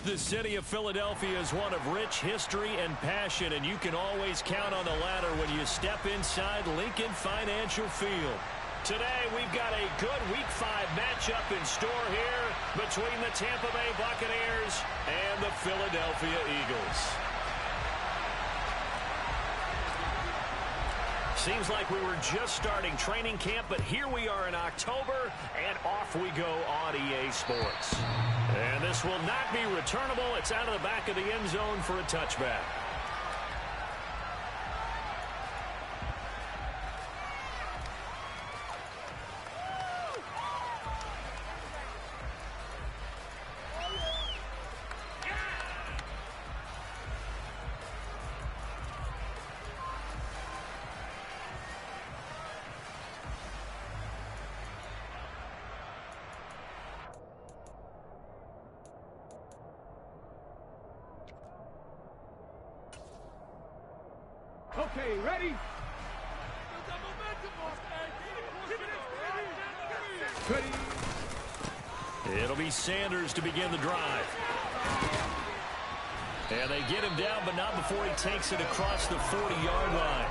The city of Philadelphia is one of rich history and passion, and you can always count on the latter when you step inside Lincoln Financial Field. Today, we've got a good Week 5 matchup in store here between the Tampa Bay Buccaneers and the Philadelphia Eagles. Seems like we were just starting training camp, but here we are in October, and off we go on EA Sports. And this will not be returnable. It's out of the back of the end zone for a touchback. Okay, ready? It'll be Sanders to begin the drive. And they get him down, but not before he takes it across the 40-yard line.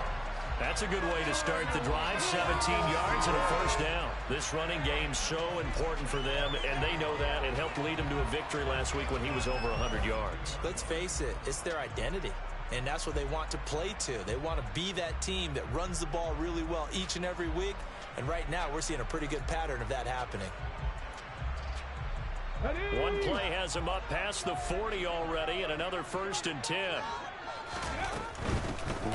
That's a good way to start the drive. 17 yards and a first down. This running game's so important for them, and they know that. It helped lead him to a victory last week when he was over 100 yards. Let's face it, it's their identity. And that's what they want to play to. They want to be that team that runs the ball really well each and every week. And right now, we're seeing a pretty good pattern of that happening. One play has him up past the 40 already, and another 1st and 10.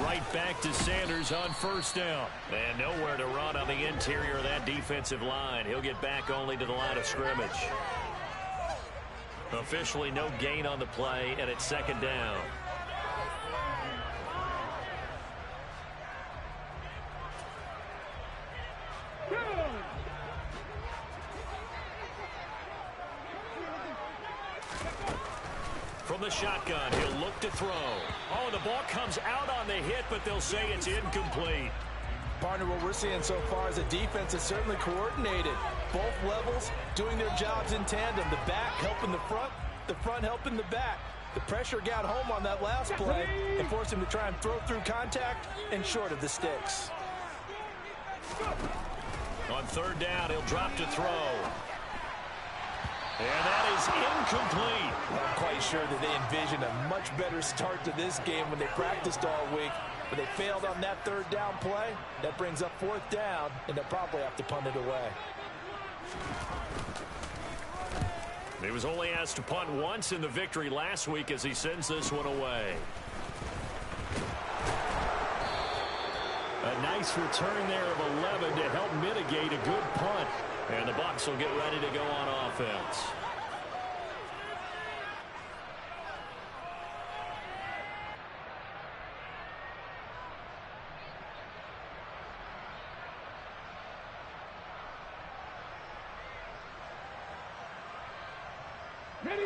Right back to Sanders on first down. And nowhere to run on the interior of that defensive line. He'll get back only to the line of scrimmage. Officially no gain on the play, and it's 2nd down. From the shotgun, he'll look to throw. Oh, the ball comes out on the hit, but they'll say it's incomplete. Partner, what we're seeing so far is a defense that's certainly coordinated. Both levels doing their jobs in tandem. The back helping the front helping the back. The pressure got home on that last play and forced him to try and throw through contact and short of the sticks. On 3rd down, he'll drop to throw. And that is incomplete. I'm quite sure that they envisioned a much better start to this game when they practiced all week. But they failed on that 3rd down play. That brings up 4th down, and they'll probably have to punt it away. He was only asked to punt once in the victory last week as he sends this one away. A nice return there of 11 to help mitigate a good punt. And the Bucs will get ready to go on offense. Ready.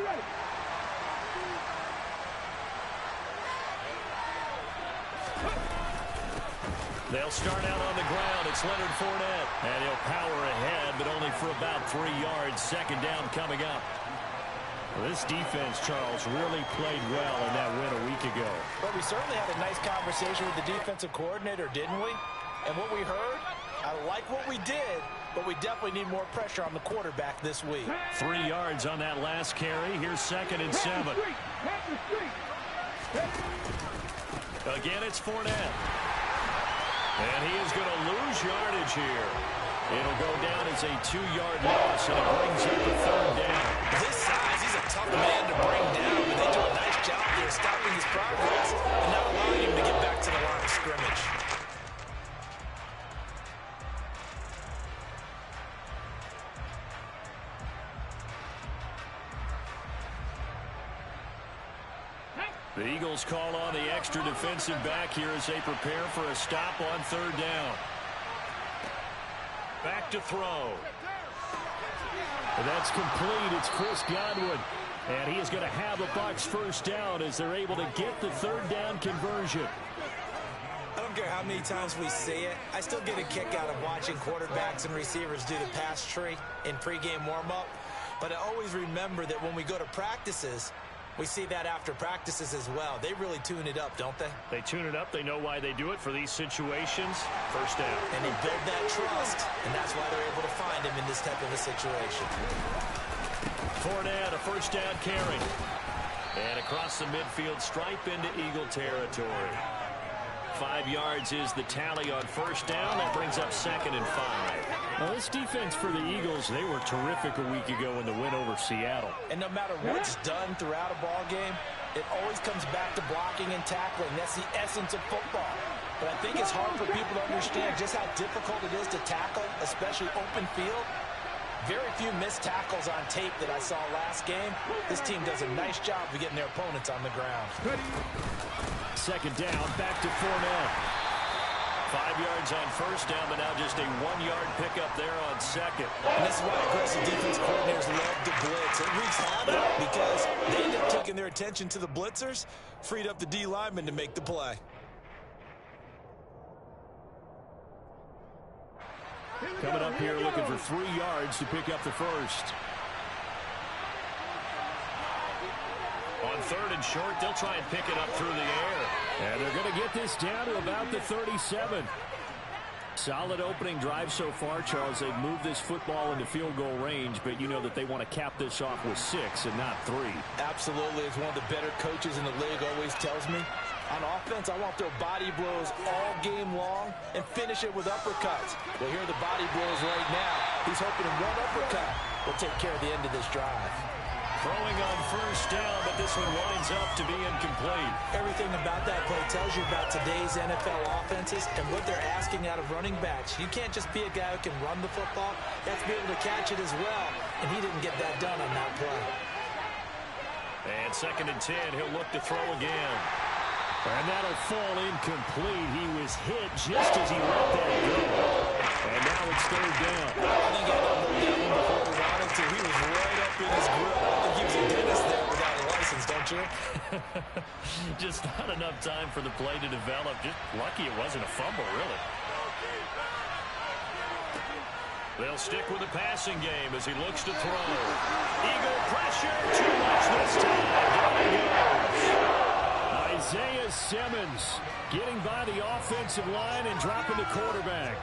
They'll start out on the ground. It's Leonard Fournette. And he'll power ahead, but only for about 3 yards. 2nd down coming up. Well, this defense, Charles, really played well in that win a week ago. But we certainly had a nice conversation with the defensive coordinator, didn't we? And what we heard, I like what we did, but we definitely need more pressure on the quarterback this week. 3 yards on that last carry. Here's 2nd and 7. Again, it's Fournette. And he is going to lose yardage here. It'll go down as a 2-yard loss, and it brings up the 3rd down. His size, he's a tough man to bring down, but they do a nice job there stopping his progress and not allowing him to get back to the line of scrimmage. The Eagles call on the extra defensive back here as they prepare for a stop on 3rd down. Back to throw. And that's complete. It's Chris Godwin. And he is going to have a Bucs 1st down as they're able to get the 3rd down conversion. I don't care how many times we see it. I still get a kick out of watching quarterbacks and receivers do the pass tree in pregame warm-up. But I always remember that when we go to practices, We see that after practices as well. They really tune it up, don't they? They tune it up. They know why they do it for these situations. First down. And they build that trust, and that's why they're able to find him in this type of a situation. Fournette, a first down carry. And across the midfield stripe into Eagle territory. 5 yards is the tally on first down. That brings up 2nd and 5. Now, this defense for the Eagles, they were terrific a week ago in the win over Seattle. And no matter what's done throughout a ball game, it always comes back to blocking and tackling. That's the essence of football. But I think it's hard for people to understand just how difficult it is to tackle, especially open field. Very few missed tackles on tape that I saw last game. This team does a nice job of getting their opponents on the ground. 2nd down, back to Fournette. 5 yards on first down, but now just a 1-yard pickup there on 2nd. And this is why aggressive defense coordinators love to blitz. It wreaks havoc because they end up taking their attention to the blitzers, freed up the D lineman to make the play. Coming up here looking for 3 yards to pick up the first. On 3rd and short, they'll try and pick it up through the air. And they're going to get this down to about the 37. Solid opening drive so far, Charles. They've moved this football into field goal range, but you know that they want to cap this off with 6 and not 3. Absolutely. As one of the better coaches in the league always tells me, on offense, I want their body blows all game long and finish it with uppercuts. Well, here are the body blows right now. He's hoping in one uppercut will take care of the end of this drive. Throwing on first down, but this one winds up to be incomplete. Everything about that play tells you about today's NFL offenses and what they're asking out of running backs. You can't just be a guy who can run the football. You have to be able to catch it as well, and he didn't get that done on that play. And 2nd and 10, he'll look to throw again. And that'll fall incomplete. He was hit just as he let that go. And now it's 3rd down. I think he got that one before he wanted to. He was right up in his grill. I think he was a dentist there without a license, don't you? Just not enough time for the play to develop. Just lucky it wasn't a fumble, really. They'll stick with the passing game as he looks to throw. Eagle pressure. Too much this time. Down he goes. Isaiah Simmons getting by the offensive line and dropping the quarterback.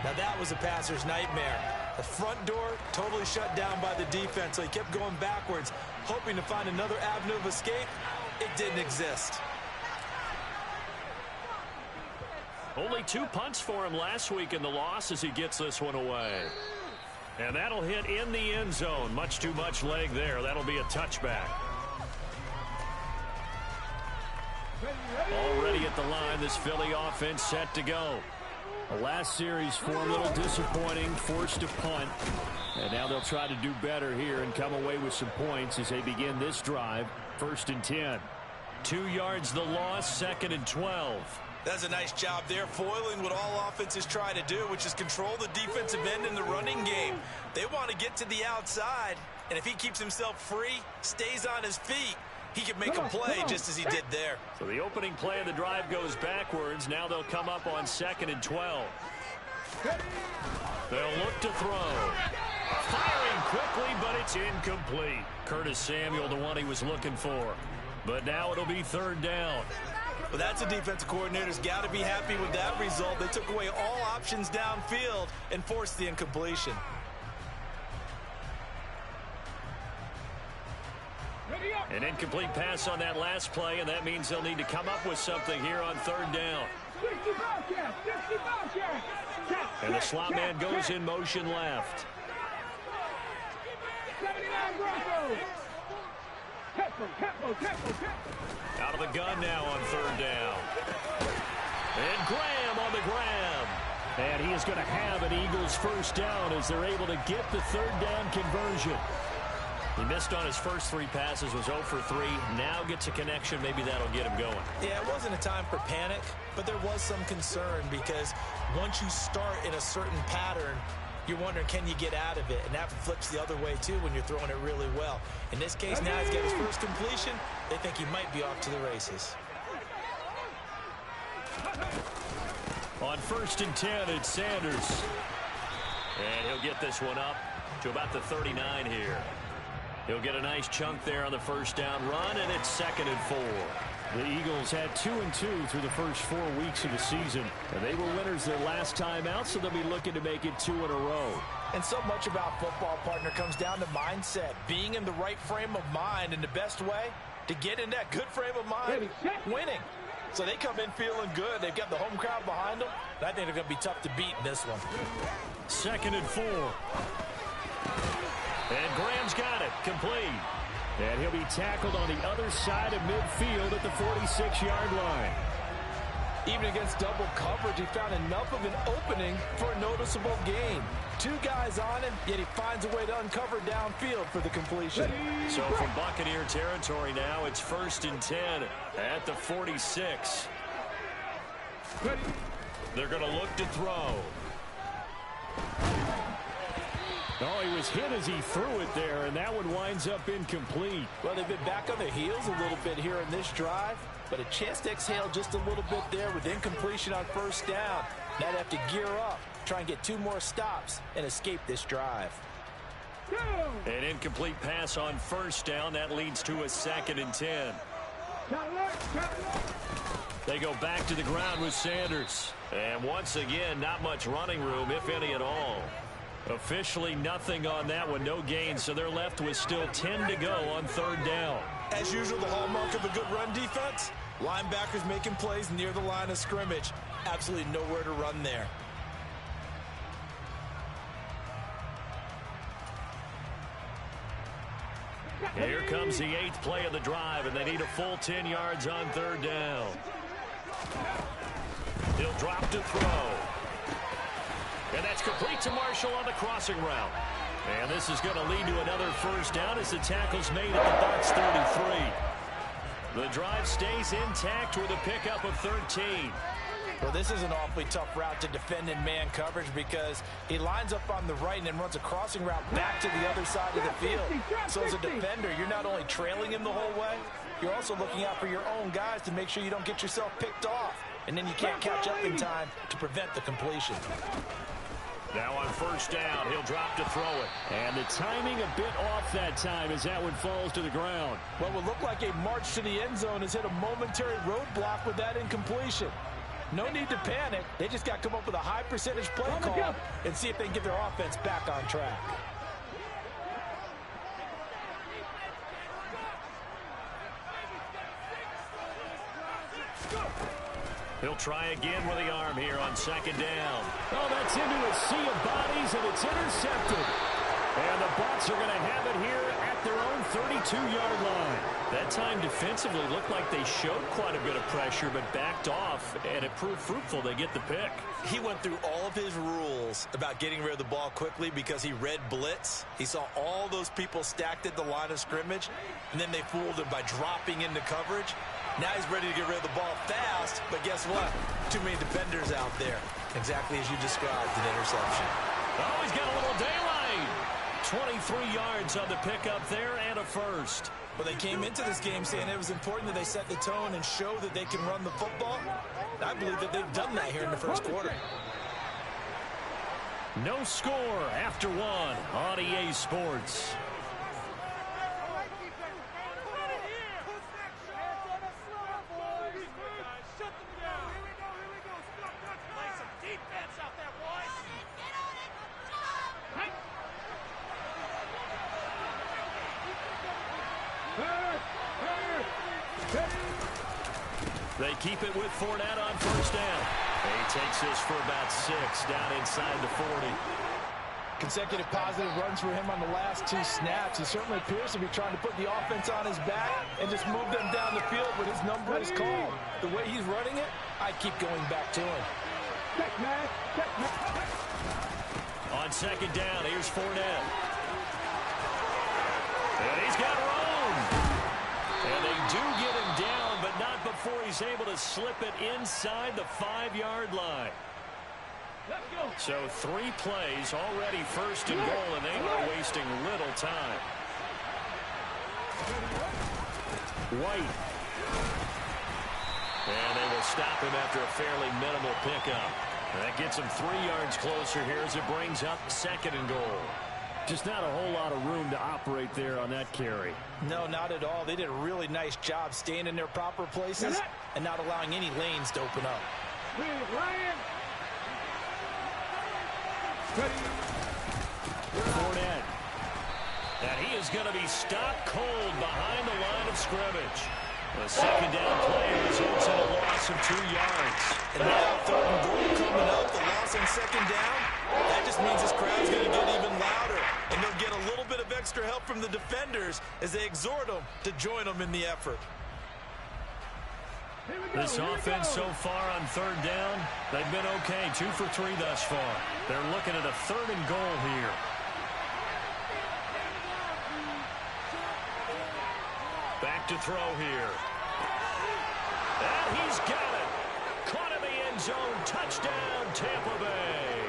Now that was a passer's nightmare. The front door totally shut down by the defense, so he kept going backwards, hoping to find another avenue of escape. It didn't exist. Only 2 punts for him last week in the loss as he gets this one away. And that'll hit in the end zone. Much too much leg there. That'll be a touchback. Already at the line, this Philly offense set to go. The last series for a little disappointing, forced to punt. And now they'll try to do better here and come away with some points as they begin this drive. 1st and 10. 2 yards the loss, 2nd and 12. That's a nice job there, foiling what all offenses try to do, which is control the defensive end in the running game. They want to get to the outside, and if he keeps himself free, stays on his feet, he can make a play just as he did there. So the opening play of the drive goes backwards. Now they'll come up on 2nd and 12. They'll look to throw. Firing quickly, but it's incomplete. Curtis Samuel, the one he was looking for. But now it'll be 3rd down. Well, that's a defensive coordinator's got to be happy with that result. They took away all options downfield and forced the incompletion. An incomplete pass on that last play, and that means they'll need to come up with something here on 3rd down. And the slot man goes in motion left. Out of the gun now on 3rd down. And Graham on the grab. And he is going to have an Eagles first down as they're able to get the 3rd down conversion. He missed on his first 3 passes, was 0 for 3. Now gets a connection. Maybe that'll get him going. Yeah, it wasn't a time for panic, but there was some concern because once you start in a certain pattern, you're wondering, can you get out of it? And that flips the other way, too, when you're throwing it really well. In this case, now he's got his first completion. They think he might be off to the races. On 1st and 10, it's Sanders. And he'll get this one up to about the 39 here. He'll get a nice chunk there on the first down run, and it's 2nd and 4. The Eagles had 2-2 through the first 4 weeks of the season. And they were winners their last time out, so they'll be looking to make it 2 in a row. And so much about football, partner, comes down to mindset. Being in the right frame of mind, and the best way to get in that good frame of mind, winning. So they come in feeling good. They've got the home crowd behind them. And I think they're going to be tough to beat in this one. 2nd and 4. And Graham's got it. Complete. And he'll be tackled on the other side of midfield at the 46-yard line. Even against double coverage, he found enough of an opening for a noticeable gain. 2 guys on him, yet he finds a way to uncover downfield for the completion. So from Buccaneer territory now, it's 1st and 10 at the 46. They're going to look to throw. Oh, he was hit as he threw it there, and that one winds up incomplete. Well, they've been back on their heels a little bit here in this drive, but a chance to exhale just a little bit there with incompletion on first down. Now they have to gear up, try and get 2 more stops, and escape this drive. An incomplete pass on first down. That leads to a 2nd and 10. They go back to the ground with Sanders. And once again, not much running room, if any at all. Officially nothing on that one, no gain, so they're left with still 10 to go on 3rd down. As usual, the hallmark of a good run defense, linebackers making plays near the line of scrimmage. Absolutely nowhere to run there. Here comes the 8th play of the drive, and they need a full 10 yards on 3rd down. He'll drop to throw. And that's complete to Marshall on the crossing route. And this is going to lead to another first down as the tackle's made at the Bucs 33. The drive stays intact with a pickup of 13. Well, this is an awfully tough route to defend in man coverage because he lines up on the right and then runs a crossing route back to the other side of the field. So as a defender, you're not only trailing him the whole way, you're also looking out for your own guys to make sure you don't get yourself picked off. And then you can't catch up in time to prevent the completion. Now on first down, he'll drop to throw it. And the timing a bit off that time as that one falls to the ground. What would look like a march to the end zone has hit a momentary roadblock with that incompletion. No need to panic. They just got to come up with a high percentage play call and see if they can get their offense back on track. He'll try again with the arm here on 2nd down. Oh, that's into a sea of bodies, and it's intercepted. And the Bucs are going to have it here at their own 32-yard line. That time defensively looked like they showed quite a bit of pressure but backed off, and it proved fruitful. They get the pick. He went through all of his rules about getting rid of the ball quickly because he read blitz. He saw all those people stacked at the line of scrimmage, and then they fooled him by dropping into coverage. Now he's ready to get rid of the ball fast, but guess what? Too many defenders out there. Exactly as you described, an interception. Oh, he's got a little daylight. 23 yards on the pickup there and a first. Well, they came into this game saying it was important that they set the tone and show that they can run the football. I believe that they've done that here in the first quarter. No score after 1 on EA Sports. They keep it with Fournette on first down. He takes this for about 6 down inside the 40. Consecutive positive runs for him on the last 2 snaps. He certainly appears to be trying to put the offense on his back and just move them down the field when his number is called. The way he's running it, I keep going back to him. On 2nd down, here's Fournette. And he's got room. And they do get him down, but not before he's able to slip it inside the 5-yard line. So 3 plays, already first and goal, and they are wasting little time. White. And they will stop him after a fairly minimal pickup. And that gets him 3 yards closer here as it brings up 2nd and goal. Just not a whole lot of room to operate there on that carry. No, not at all. They did a really nice job staying in their proper places and not allowing any lanes to open up. Fournette. And he is going to be stopped cold behind the line of scrimmage. The second down play results in a loss of 2 yards. And now third and goal coming up, the loss on second down. That just means this crowd's going to get even louder. And they'll get a little bit of extra help from the defenders as they exhort them to join them in the effort. This offense so far on third down, they've been okay. 2 for 3 thus far. They're looking at a third and goal here. Back to throw here. And he's got it. Caught in the end zone. Touchdown, Tampa Bay.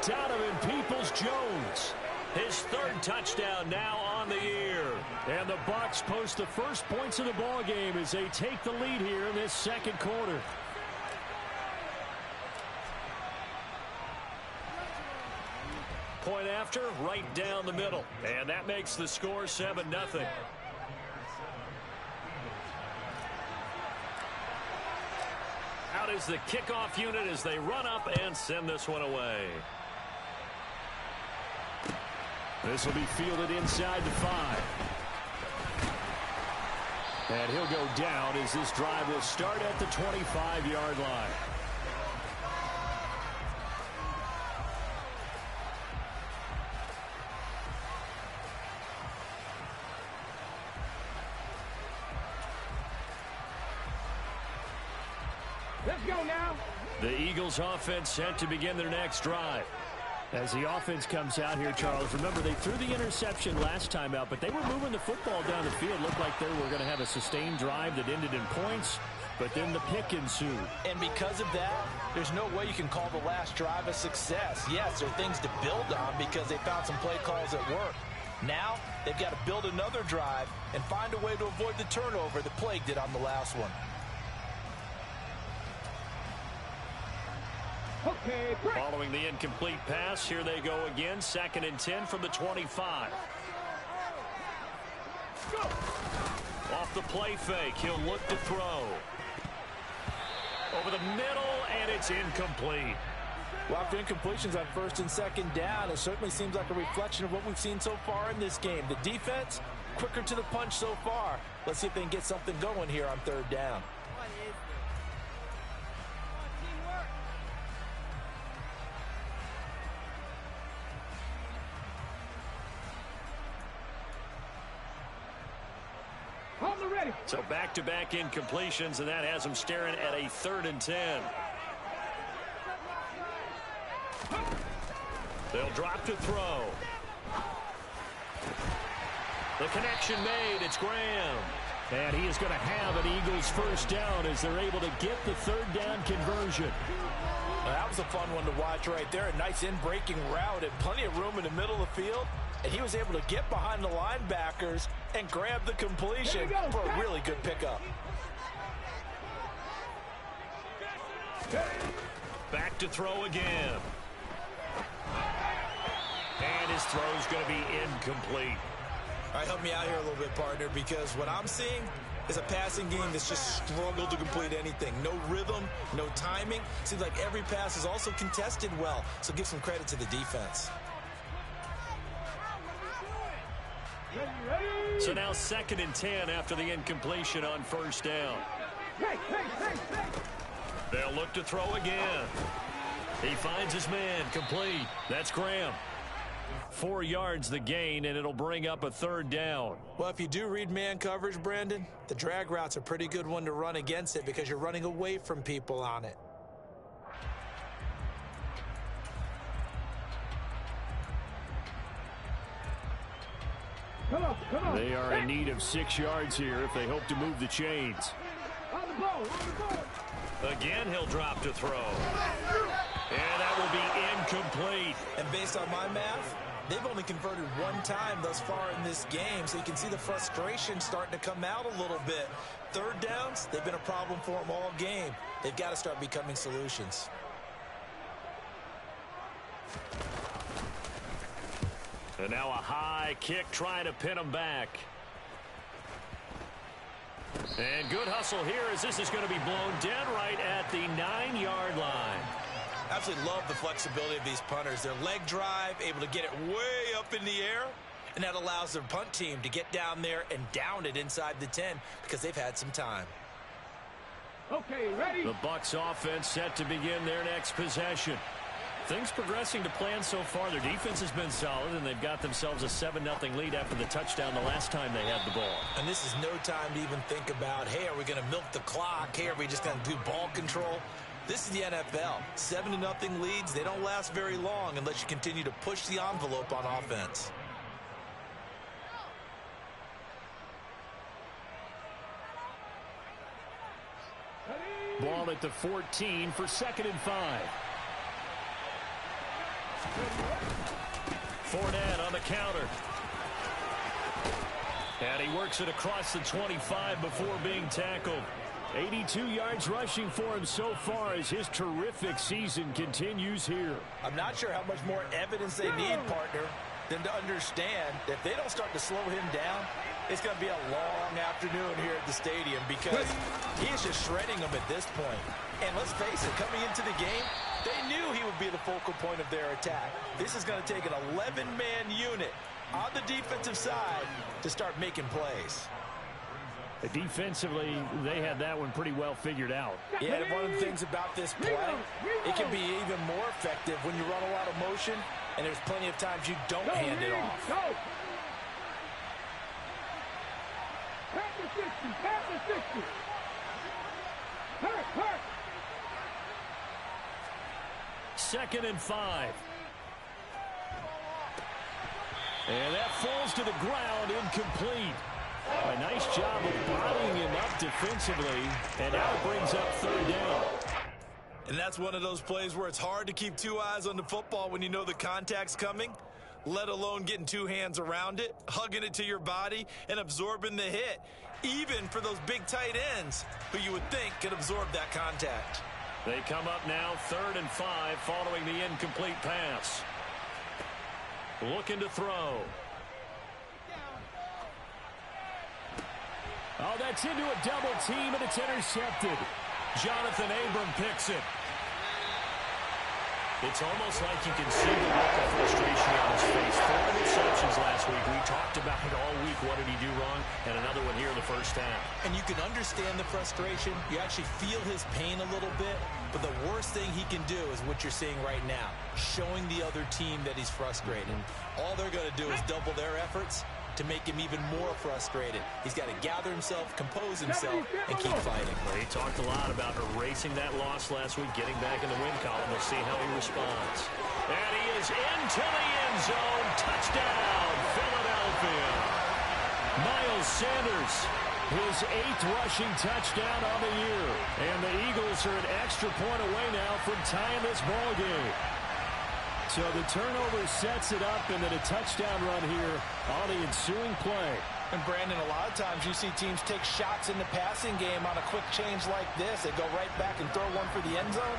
Donovan Peoples-Jones. His third touchdown now on the year. And the Bucs post the first points of the ball game as they take the lead here in this second quarter. Point after, right down the middle. And that makes the score 7-0. Out is the kickoff unit as they run up and send this one away. This will be fielded inside the 5. And he'll go down as this drive will start at the 25-yard line. Let's go now. The Eagles offense set to begin their next drive. As the offense comes out here, Charles, remember they threw the interception last time out, but they were moving the football down the field. Looked like they were going to have a sustained drive that ended in points, but then the pick ensued. And because of that, there's no way you can call the last drive a success. Yes, there are things to build on because they found some play calls that work. Now, they've got to build another drive and find a way to avoid the turnover that plagued it on the last one. Okay, break. Following the incomplete pass, here they go again. 2nd and 10 from the 25. Go. Off the play fake, he'll look to throw. Over the middle, and it's incomplete. Well, after incompletions on 1st and 2nd down, it certainly seems like a reflection of what we've seen so far in this game. The defense, quicker to the punch so far. Let's see if they can get something going here on 3rd down. So back-to-back incompletions, and that has them staring at a 3rd and 10. They'll drop to throw. The connection made. It's Graham. And he is going to have an Eagles first down as they're able to get the 3rd down conversion. That was a fun one to watch right there. A nice in-breaking route and plenty of room in the middle of the field. And he was able to get behind the linebackers and grab the completion for a really good pickup. Back to throw again. And his throw's going to be incomplete. All right, help me out here a little bit, partner, because what I'm seeing is a passing game that's just struggled to complete anything. No rhythm, no timing. Seems like every pass is also contested well, so give some credit to the defense. So now 2nd and 10 after the incompletion on 1st down. They'll look to throw again. He finds his man, complete. That's Graham. 4 yards the gain, and it'll bring up a 3rd down. Well, if you do read man coverage, Brandon, the drag route's a pretty good one to run against it because you're running away from people on it. Come on. They are in need of 6 yards here if they hope to move the chains. On the ball. Again, he'll drop to throw. And that will be incomplete. And based on my math, they've only converted 1 time thus far in this game, so you can see the frustration starting to come out a little bit. 3rd downs, they've been a problem for them all game. They've got to start becoming solutions. And now a high kick trying to pin him back. And good hustle here as this is going to be blown dead right at the 9-yard line. Absolutely love the flexibility of these punters. Their leg drive, able to get it way up in the air, and that allows their punt team to get down there and down it inside the 10 because they've had some time. Okay, ready? The Bucs offense set to begin their next possession. Things progressing to plan so far. Their defense has been solid, and they've got themselves a 7-0 lead after the touchdown the last time they had the ball. And this is no time to even think about, hey, are we going to milk the clock? Hey, are we just going to do ball control? This is the NFL. 7-0 leads, they don't last very long unless you continue to push the envelope on offense. Ball at the 14 for 2nd and 5. Fournette on the counter. And he works it across the 25 before being tackled. 82 yards rushing for him so far as his terrific season continues here. I'm not sure how much more evidence they need, partner, than to understand that if they don't start to slow him down, it's going to be a long afternoon here at the stadium because he is just shredding them at this point. And let's face it, coming into the game, they knew he would be the focal point of their attack. This is going to take an 11-man unit on the defensive side to start making plays. Defensively, they had that one pretty well figured out. Yeah, and one of the things about this play, it can be even more effective when you run a lot of motion, and there's plenty of times you don't hand it off. Go. Pass the 60, pass the 60. Hurt. 2nd and 5. And that falls to the ground, incomplete. A nice job of bottling him up defensively, and now brings up 3rd down. And that's one of those plays where it's hard to keep two eyes on the football when you know the contact's coming, let alone getting two hands around it, hugging it to your body, and absorbing the hit, even for those big tight ends who you would think could absorb that contact. They come up now 3rd and 5 following the incomplete pass. Looking to throw. Oh, that's into a double team, and it's intercepted. Jonathan Abram picks it. It's almost like you can see the look of frustration on his face. 4 interceptions last week. We talked about it all week. What did he do wrong? And another one here in the first half. And you can understand the frustration. You actually feel his pain a little bit. But the worst thing he can do is what you're seeing right now, showing the other team that he's frustrated. All they're going to do is double their efforts to make him even more frustrated. He's got to gather himself, compose himself, and keep fighting. Well, he talked a lot about erasing that loss last week, getting back in the win column. We'll see how he responds. And he is into the end zone. Touchdown, Philadelphia. Miles Sanders, his 8th rushing touchdown on the year. And the Eagles are an extra point away now from tying this ball game. So the turnover sets it up, and then a touchdown run here on the ensuing play. And Brandon, a lot of times you see teams take shots in the passing game on a quick change like this. They go right back and throw one for the end zone.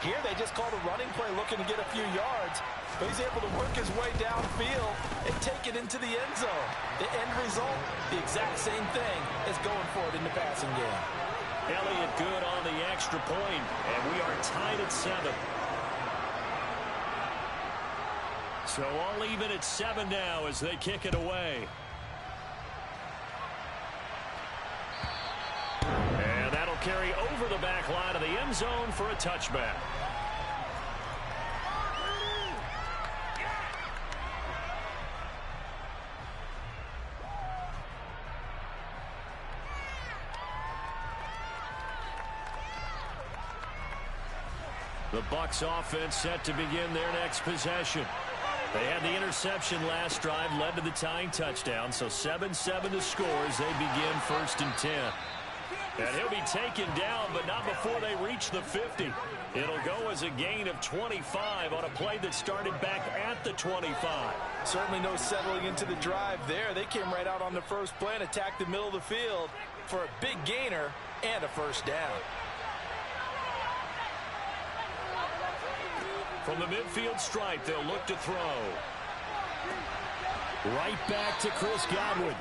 Here they just called a running play looking to get a few yards. But he's able to work his way downfield and take it into the end zone. The end result, the exact same thing as going for it in the passing game. Elliott good on the extra point, and we are tied at 7. So all even at 7 now as they kick it away. And that'll carry over the back line of the end zone for a touchback. The Bucs offense set to begin their next possession. They had the interception last drive, led to the tying touchdown, so 7-7 the score as they begin 1st and 10. And he'll be taken down, but not before they reach the 50. It'll go as a gain of 25 on a play that started back at the 25. Certainly no settling into the drive there. They came right out on the first play and attacked the middle of the field for a big gainer and a 1st down. From the midfield stripe, they'll look to throw. Right back to Chris Godwin.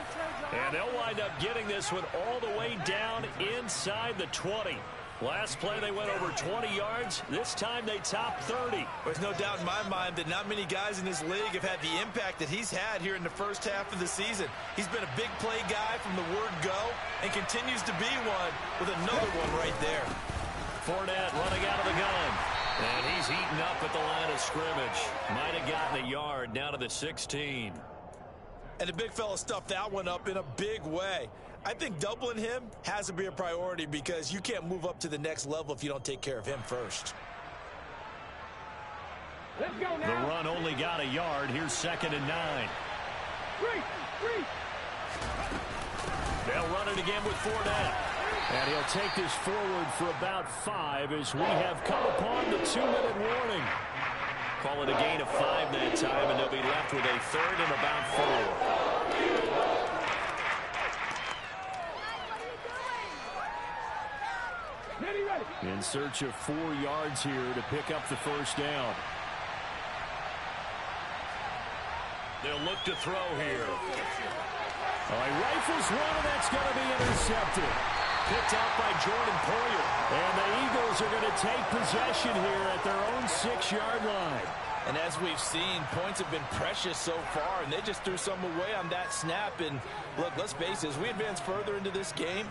And they'll wind up getting this one all the way down inside the 20. Last play they went over 20 yards. This time they topped 30. There's no doubt in my mind that not many guys in this league have had the impact that he's had here in the first half of the season. He's been a big play guy from the word go and continues to be one with another one right there. Fournette running out of the gun. And he's heating up at the line of scrimmage. Might have gotten a yard down to the 16. And the big fella stuffed that one up in a big way. I think doubling him has to be a priority because you can't move up to the next level if you don't take care of him first. Let's go now. The run only got a yard. Here's 2nd and 9. Three. They'll run it again with Fournette. And he'll take this forward for about 5 as we have come upon the 2-minute warning. Call it a gain of 5 that time, and they'll be left with a 3rd and about 4. In search of 4 yards here to pick up the first down. They'll look to throw here. All right, rifles one, and that's going to be intercepted. Picked out by Jordan Poyer. And the Eagles are going to take possession here at their own 6-yard line. And as we've seen, points have been precious so far, and they just threw some away on that snap. And look, let's face it, as we advance further into this game,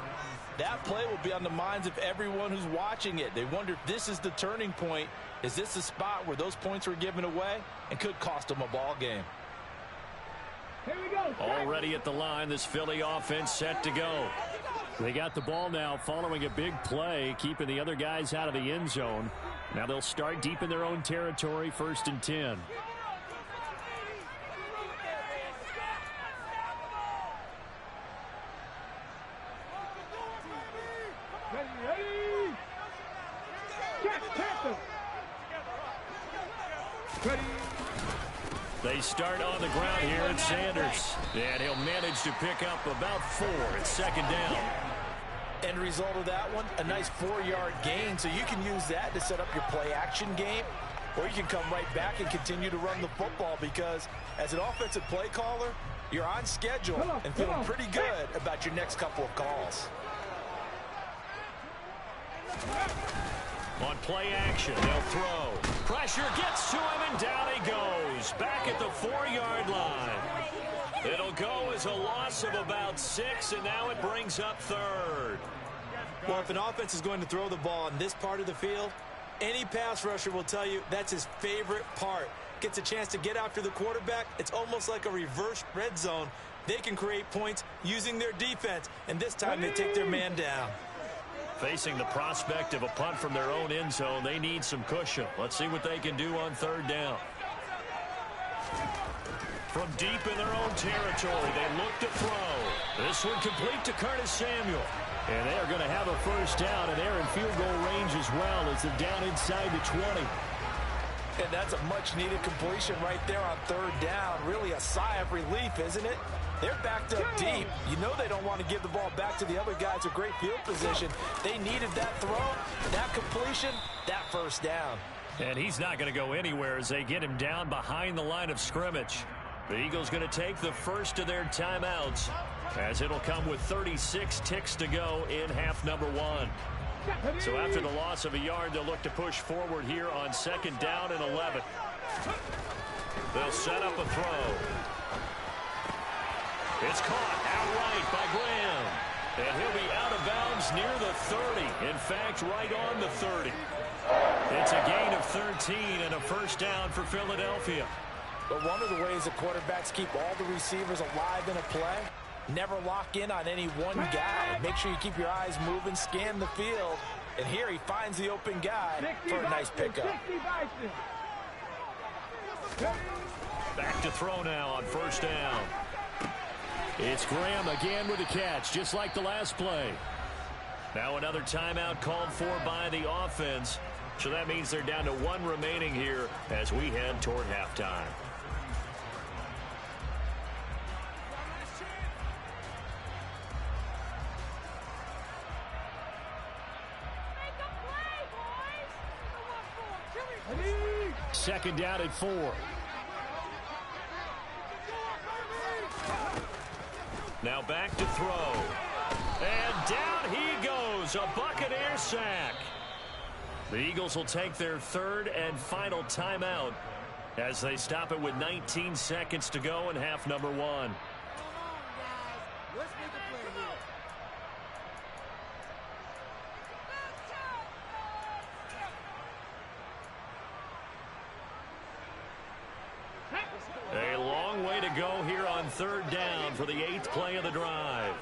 that play will be on the minds of everyone who's watching it. They wonder if this is the turning point. Is this the spot where those points were given away and could cost them a ball game? Here we go. Already at the line, this Philly offense set to go. They got the ball now following a big play, keeping the other guys out of the end zone. Now they'll start deep in their own territory, 1st and 10. Ready. Catch, Panther. Ready. They start on the ground here at Sanders. And he'll manage to pick up about 4. It's 2nd down. End result of that one, a nice 4-yard gain. So you can use that to set up your play-action game, or you can come right back and continue to run the football because as an offensive play caller, you're on schedule and feeling pretty good about your next couple of calls. On play action, they'll throw. Pressure gets to him, and down he goes. Back at the 4-yard line. It'll go as a loss of about 6, and now it brings up 3rd. Well, if an offense is going to throw the ball on this part of the field, any pass rusher will tell you that's his favorite part. Gets a chance to get after the quarterback. It's almost like a reverse red zone. They can create points using their defense, and this time they take their man down. Facing the prospect of a punt from their own end zone, they need some cushion. Let's see what they can do on 3rd down. From deep in their own territory, they look to throw. This one complete to Curtis Samuel. And they are going to have a first down, and they're in field goal range as well as they're down inside the 20. And that's a much-needed completion right there on 3rd down. Really a sigh of relief, isn't it? They're backed up deep. You know they don't want to give the ball back to the other guys with great field position. They needed that throw, that completion, that first down. And he's not going to go anywhere as they get him down behind the line of scrimmage. The Eagles going to take the first of their timeouts as it'll come with 36 ticks to go in half number 1. So after the loss of a yard, they'll look to push forward here on 2nd down and 11. They'll set up a throw. It's caught outright by Graham. And he'll be out of bounds near the 30. In fact, right on the 30. It's a gain of 13 and a first down for Philadelphia. But one of the ways that quarterbacks keep all the receivers alive in a play, never lock in on any one guy. Make sure you keep your eyes moving, scan the field. And here he finds the open guy for a nice pickup. Back to throw now on 1st down. It's Graham again with a catch, just like the last play. Now another timeout called for by the offense. So that means they're down to 1 remaining here as we head toward halftime. Second down at 4. Now back to throw. And down he goes. A Buccaneer sack. The Eagles will take their third and final timeout as they stop it with 19 seconds to go in half number one. A long way to go here on third down for the 8th play of the drive.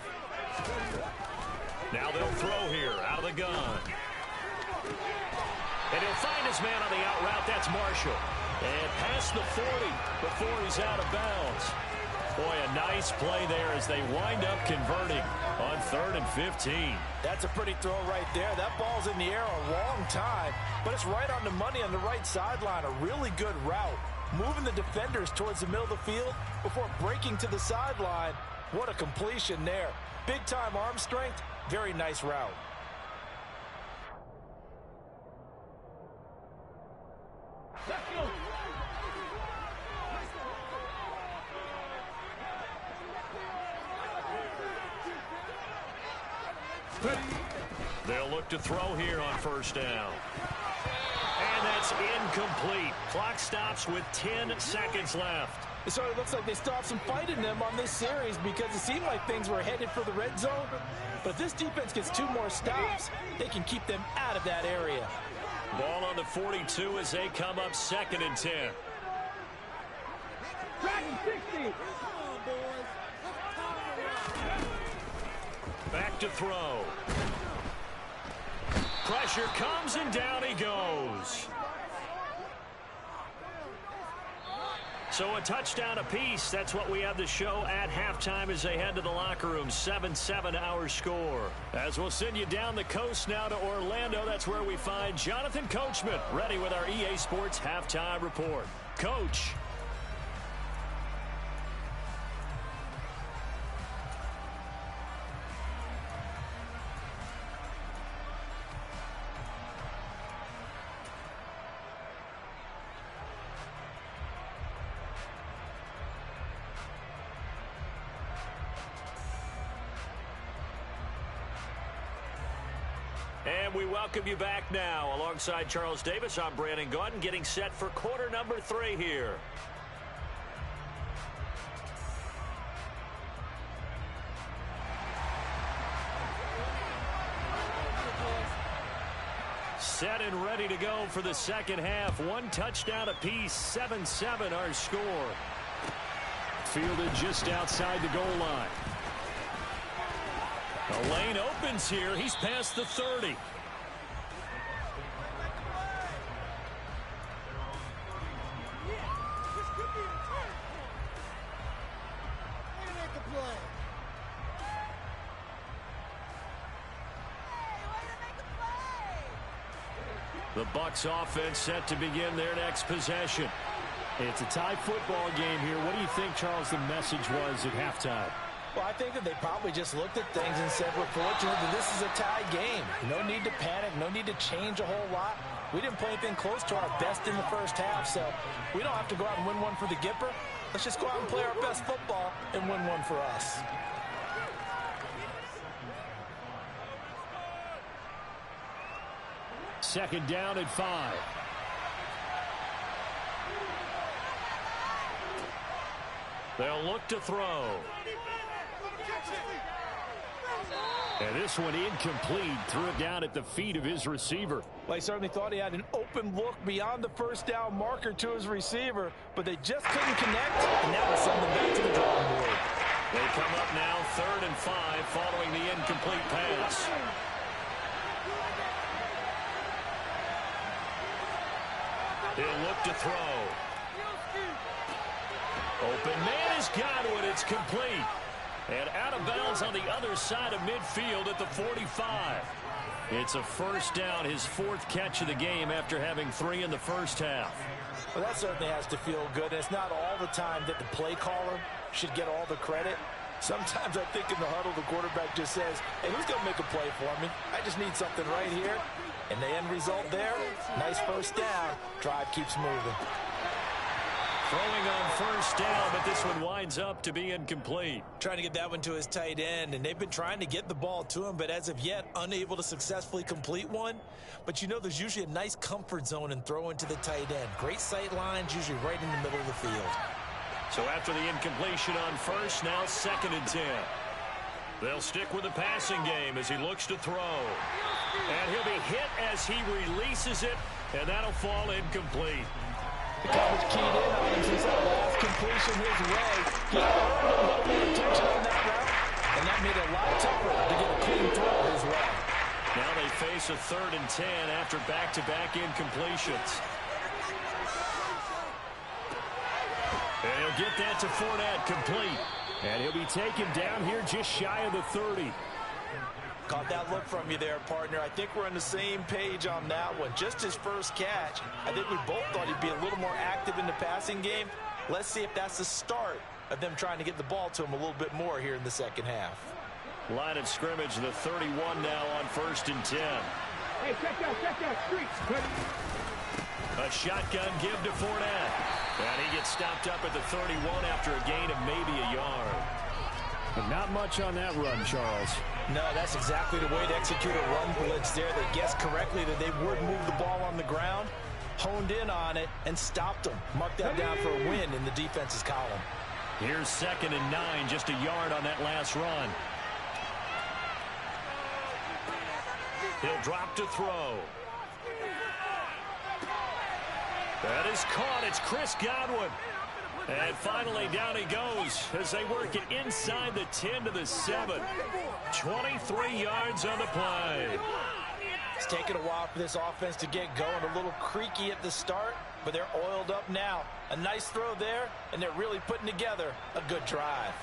Now they'll throw here out of the gun. And he'll find his man on the out route. That's Marshall. And past the 40 before he's out of bounds. Boy, a nice play there as they wind up converting on 3rd and 15. That's a pretty throw right there. That ball's in the air a long time, but it's right on the money on the right sideline. A really good route. Moving the defenders towards the middle of the field before breaking to the sideline. What a completion there. Big-time arm strength. Very nice route. They'll look to throw here on first down. And that's incomplete. Clock stops with 10 seconds left. It sort of looks like they stopped some fight in them on this series because it seemed like things were headed for the red zone. But if this defense gets 2 more stops, they can keep them out of that area. Ball on the 42 as they come up 2nd and 10. Back to throw. Pressure comes and down he goes. So a touchdown apiece. That's what we have to show at halftime as they head to the locker room. 7-7 our score. As we'll send you down the coast now to Orlando. That's where we find Jonathan Coachman ready with our EA Sports halftime report. Coach. And we welcome you back now. Alongside Charles Davis, I'm Brandon Gaudin, getting set for quarter number 3 here. Set and ready to go for the second half. 1 touchdown apiece, 7-7 our score. Fielded just outside the goal line. The lane opens here. He's past the 30. The Bucs offense set to begin their next possession. It's a tie football game here. What do you think, Charles, the message was at halftime? Well, I think that they probably just looked at things and said, we're fortunate that this is a tie game. No need to panic, no need to change a whole lot. We didn't play anything close to our best in the first half, so we don't have to go out and win one for the Gipper. Let's just go out and play our best football and win one for us. Second down at 5. They'll look to throw. And this one incomplete. Threw it down at the feet of his receiver. Well, he certainly thought he had an open look beyond the first down marker to his receiver, but they just couldn't connect, and that was something back to the drawing board. They come up now 3rd and 5 following the incomplete pass. He'll look to throw. Open man has got it. It's complete. And out of bounds on the other side of midfield at the 45. It's a first down, his 4th catch of the game after having 3 in the first half. Well, that certainly has to feel good. It's not all the time that the play caller should get all the credit. Sometimes I think in the huddle, the quarterback just says, hey, who's going to make a play for me? I just need something right here. And the end result there, nice first down. Drive keeps moving. Throwing on first down, but this one winds up to be incomplete. Trying to get that one to his tight end, and they've been trying to get the ball to him, but as of yet, unable to successfully complete one. But you know there's usually a nice comfort zone in throwing to the tight end. Great sight lines, usually right in the middle of the field. So after the incompletion on first, now 2nd and 10. They'll stick with the passing game as he looks to throw. And he'll be hit as he releases it, and that'll fall incomplete. The coverage keyed in on him since that last completion his way. He earned a little bit of attention on that route, and that made it a lot tougher to get a clean throw his way. Now they face a 3rd and 10 after back-to-back incompletions. And he'll get that to Fournette, complete. And he'll be taken down here just shy of the 30. Caught that look from you there, partner. I think we're on the same page on that one. Just his first catch. I think we both thought he'd be a little more active in the passing game. Let's see if that's the start of them trying to get the ball to him a little bit more here in the second half. Line of scrimmage, the 31 now on 1st and 10. Hey, check that street. A shotgun give to Fournette. And he gets stopped up at the 31 after a gain of maybe a yard. But not much on that run, Charles. No, that's exactly the way to execute a run blitz there. They guessed correctly that they would move the ball on the ground, honed in on it, and stopped them. Marked that down for a win in the defense's column. Here's 2nd and 9, just a yard on that last run. He'll drop to throw. That is caught. It's Chris Godwin. And finally down he goes as they work it inside the 10 to the 7. 23 yards on the play. It's taken a while for this offense to get going. A little creaky at the start, but they're oiled up now. A nice throw there, and they're really putting together a good drive.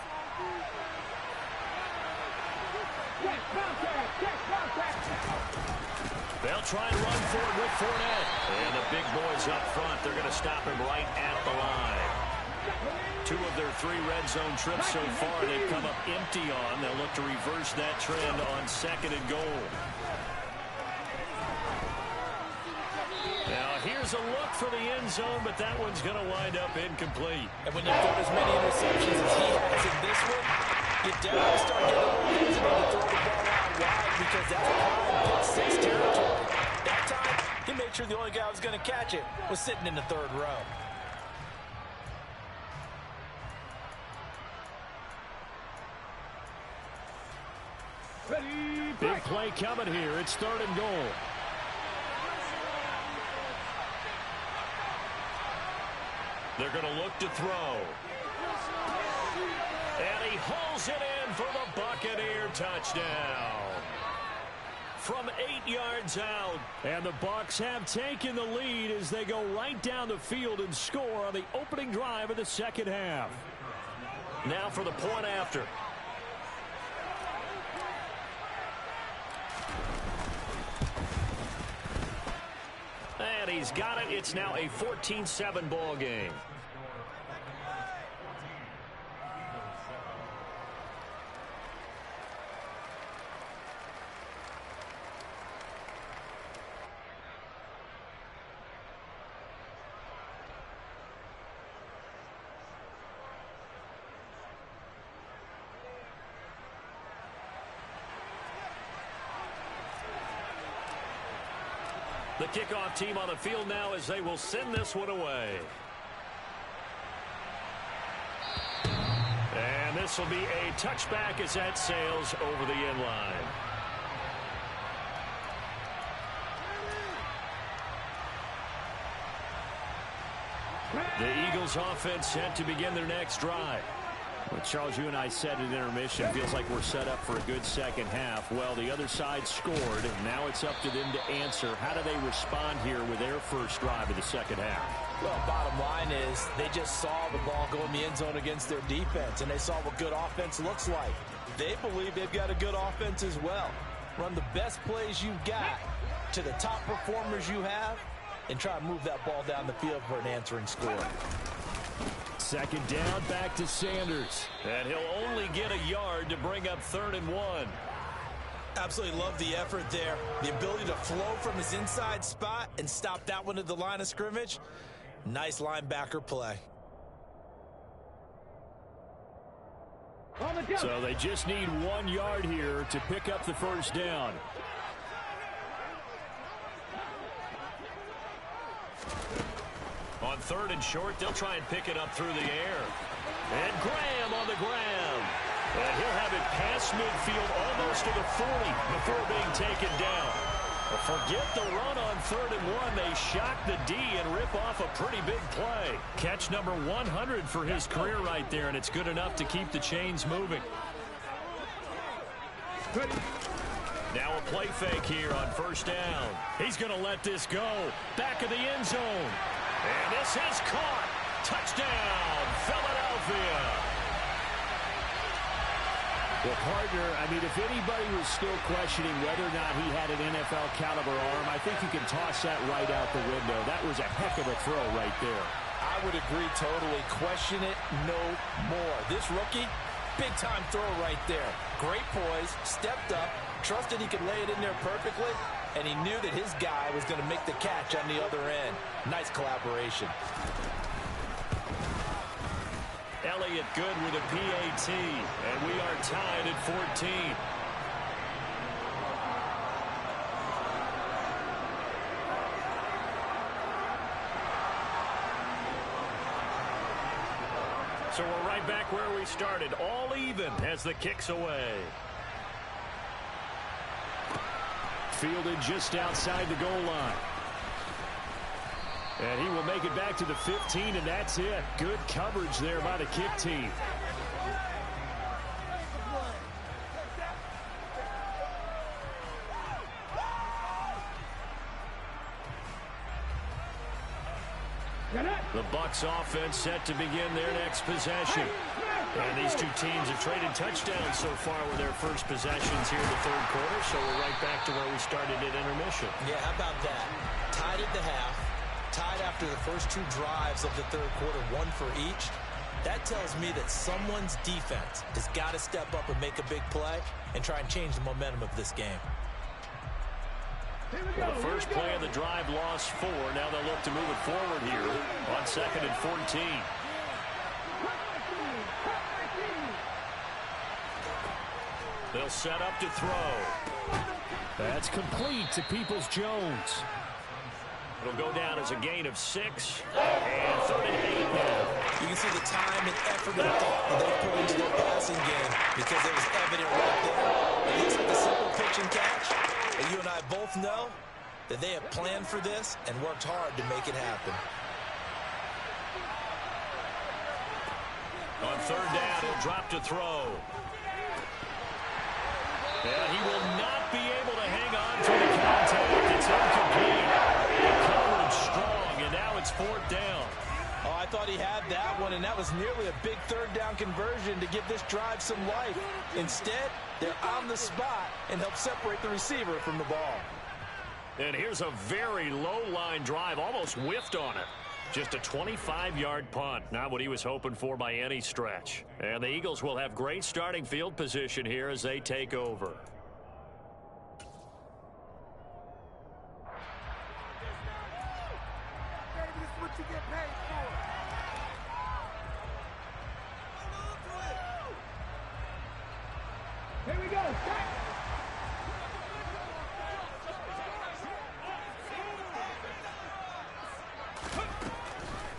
They'll try and run for it with Fournette. And the big boys up front, they're going to stop him right at the line. 2 of their 3 red zone trips so far they've come up empty on. They'll look to reverse that trend on 2nd and goal. Now here's a look for the end zone, but that one's going to wind up incomplete. And when you've got as many interceptions as he has in this one, you definitely start getting a little hesitant to throw the ball out wide because that's prime pick 6 territory. That time, he made sure the only guy who was going to catch it was sitting in the 3rd row. Big play coming here. It's 3rd and goal. They're going to look to throw. And he hauls it in for the Buccaneer touchdown. From 8 yards out. And the Bucs have taken the lead as they go right down the field and score on the opening drive of the second half. Now for the point after. And he's got it. It's now a 14-7 ball game. The kickoff team on the field now as they will send this one away. And this will be a touchback as that sails over the end line. The Eagles offense set to begin their next drive. Well, Charles, you and I said at intermission, feels like we're set up for a good second half. Well, the other side scored, and now it's up to them to answer. How do they respond here with their first drive of the second half? Well, bottom line is they just saw the ball go in the end zone against their defense, and they saw what good offense looks like. They believe they've got a good offense as well. Run the best plays you've got to the top performers you have, and try to move that ball down the field for an answering score. Second down, back to Sanders. And he'll only get a yard to bring up 3rd and 1. Absolutely love the effort there. The ability to flow from his inside spot and stop that one at the line of scrimmage. Nice linebacker play. So they just need 1 yard here to pick up the first down. On 3rd and short, they'll try and pick it up through the air. And Graham on the ground. And he'll have it past midfield almost to the 40 before being taken down. But forget the run on 3rd and 1. They shock the D and rip off a pretty big play. Catch number 100 for his career right there, and it's good enough to keep the chains moving. Now a play fake here on 1st down. He's going to let this go. Back of the end zone. And this is caught. Touchdown, Philadelphia. Well, partner, I mean, if anybody was still questioning whether or not he had an NFL caliber arm, I think you can toss that right out the window. That was a heck of a throw right there. I would agree totally. Question it no more. This rookie, big-time throw right there. Great poise, stepped up, trusted he could lay it in there perfectly, and he knew that his guy was going to make the catch on the other end. Nice collaboration. Elliott good with a PAT, and we are tied at 14. So we're right back where we started, all even as the kick's away. Fielded just outside the goal line. And he will make it back to the 15, and that's it. Good coverage there by the kick team. The Bucs offense set to begin their next possession. And these two teams have traded touchdowns so far with their first possessions here in the 3rd quarter, so we're right back to where we started at intermission. Yeah, how about that? Tied at the half, tied after the first 2 drives of the 3rd quarter, 1 for each. That tells me that someone's defense has got to step up and make a big play and try and change the momentum of this game. Well, the first play of the drive lost 4. Now they'll look to move it forward here on 2nd and 14. They'll set up to throw. That's complete to Peoples-Jones. It'll go down as a gain of 6. And 3rd and 8 now. You can see the time and effort and thought that they put into their passing game because it was evident right there. It looks like a simple pitch and catch. But you and I both know that they have planned for this and worked hard to make it happen. On 3rd down, he'll drop to throw. And he will not be able to hang on to the contact. It's incomplete. The coverage strong, and now it's 4th down. Oh, I thought he had that one, and that was nearly a big 3rd down conversion to give this drive some life. Instead, they're on the spot and help separate the receiver from the ball. And here's a very low-line drive, almost whiffed on it. Just a 25-yard punt, not what he was hoping for by any stretch. And the Eagles will have great starting field position here as they take over. Here we go.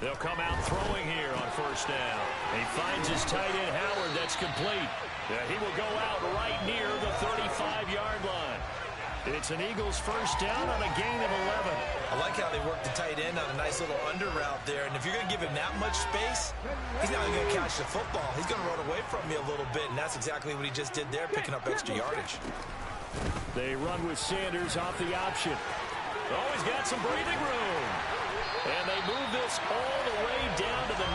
They'll come out throwing here on 1st down. He finds his tight end, Howard. That's complete. He will go out right near the 35-yard line. It's an Eagles 1st down on a gain of 11. I like how they work the tight end on a nice little under route there. And if you're going to give him that much space, he's not going to catch the football. He's going to run away from me a little bit, and that's exactly what he just did there, picking up extra yardage. They run with Sanders off the option. Oh, he's got some breathing room. And they move this all the way down to the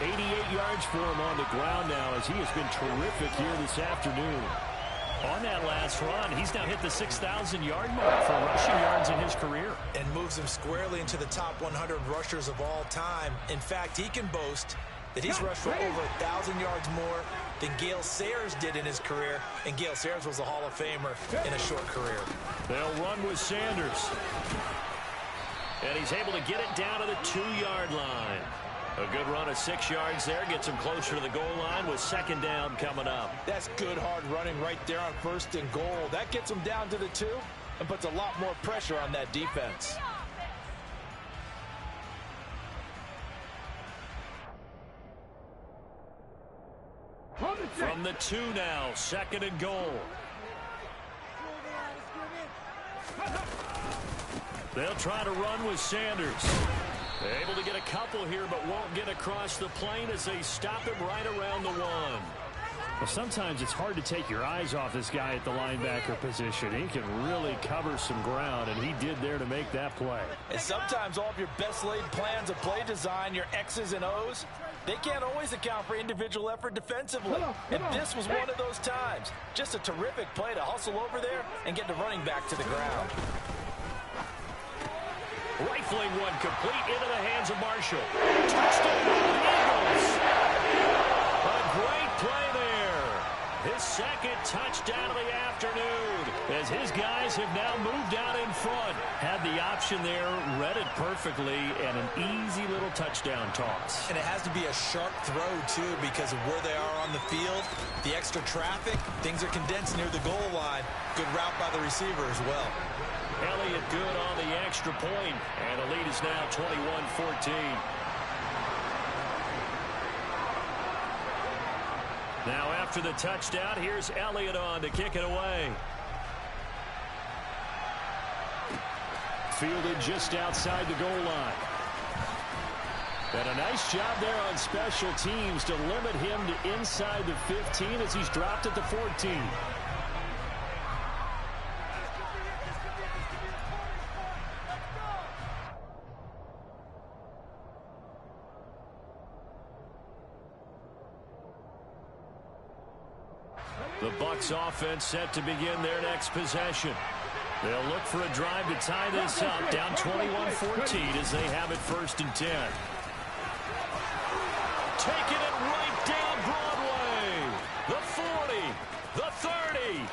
9. 88 yards for him on the ground now as he has been terrific here this afternoon. On that last run, he's now hit the 6,000-yard mark for rushing yards in his career. And moves him squarely into the top 100 rushers of all time. In fact, he can boast that he's rushed for over 1,000 yards more than Gale Sayers did in his career. And Gale Sayers was a Hall of Famer in a short career. They'll run with Sanders. And he's able to get it down to the 2-yard line. A good run of 6 yards there. Gets him closer to the goal line with second down coming up. That's good hard running right there on first and goal. That gets him down to the 2 and puts a lot more pressure on that defense. From the 2 now, second and goal. They'll try to run with Sanders. They're able to get a couple here, but won't get across the plane as they stop him right around the 1. Well, sometimes it's hard to take your eyes off this guy at the linebacker position. He can really cover some ground, and he did there to make that play. And sometimes all of your best laid plans of play design, your X's and O's, they can't always account for individual effort defensively. And this was one of those times. Just a terrific play to hustle over there and get the running back to the ground. Rifling one complete into the hands of Marshall. Touchdown, Eagles! A great play there. His second touchdown of the afternoon as his guys have now moved out in front. Had the option there, read it perfectly, and an easy little touchdown toss. And it has to be a sharp throw, too, because of where they are on the field, the extra traffic, things are condensed near the goal line. Good route by the receiver as well. Elliott good on the extra point, and the lead is now 21-14. Now after the touchdown, here's Elliott on to kick it away. Fielded just outside the goal line. And a nice job there on special teams to limit him to inside the 15 as he's dropped at the 14. The Bucs offense set to begin their next possession. They'll look for a drive to tie this up, down 21-14 as they have it first and 10. Taking it right down Broadway. The 40, the 30,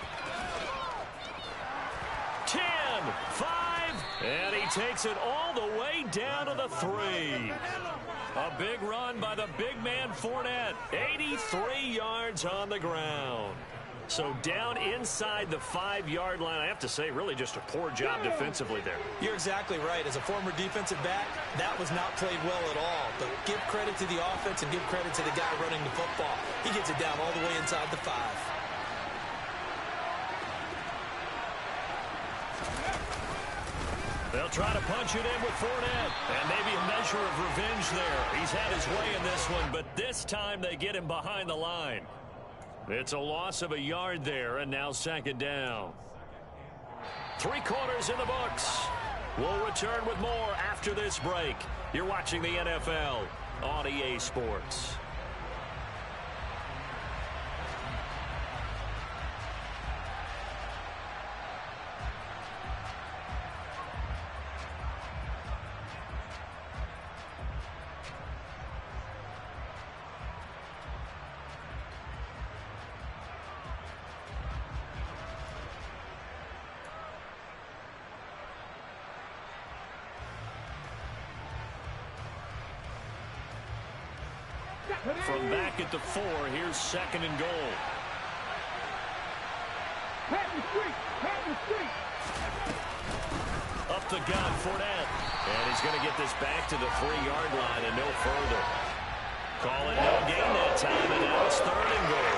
10, 5, and he takes it all the way down to the 3. A big run by the big man Fournette. 83 yards on the ground. So down inside the 5-yard line. I have to say, really just a poor job defensively there. You're exactly right. As a former defensive back, that was not played well at all. But give credit to the offense and give credit to the guy running the football. He gets it down all the way inside the 5. They'll try to punch it in with Fournette. And maybe a measure of revenge there. He's had his way in this one, but this time they get him behind the line. It's a loss of a yard there, and now second down. 3 quarters in the books. We'll return with more after this break. You're watching the NFL on EA Sports. From back at the 4, here's second and goal. Up the gun, Fournette. And he's going to get this back to the 3-yard line and no further. Call it no gain that time, and now it's third and goal.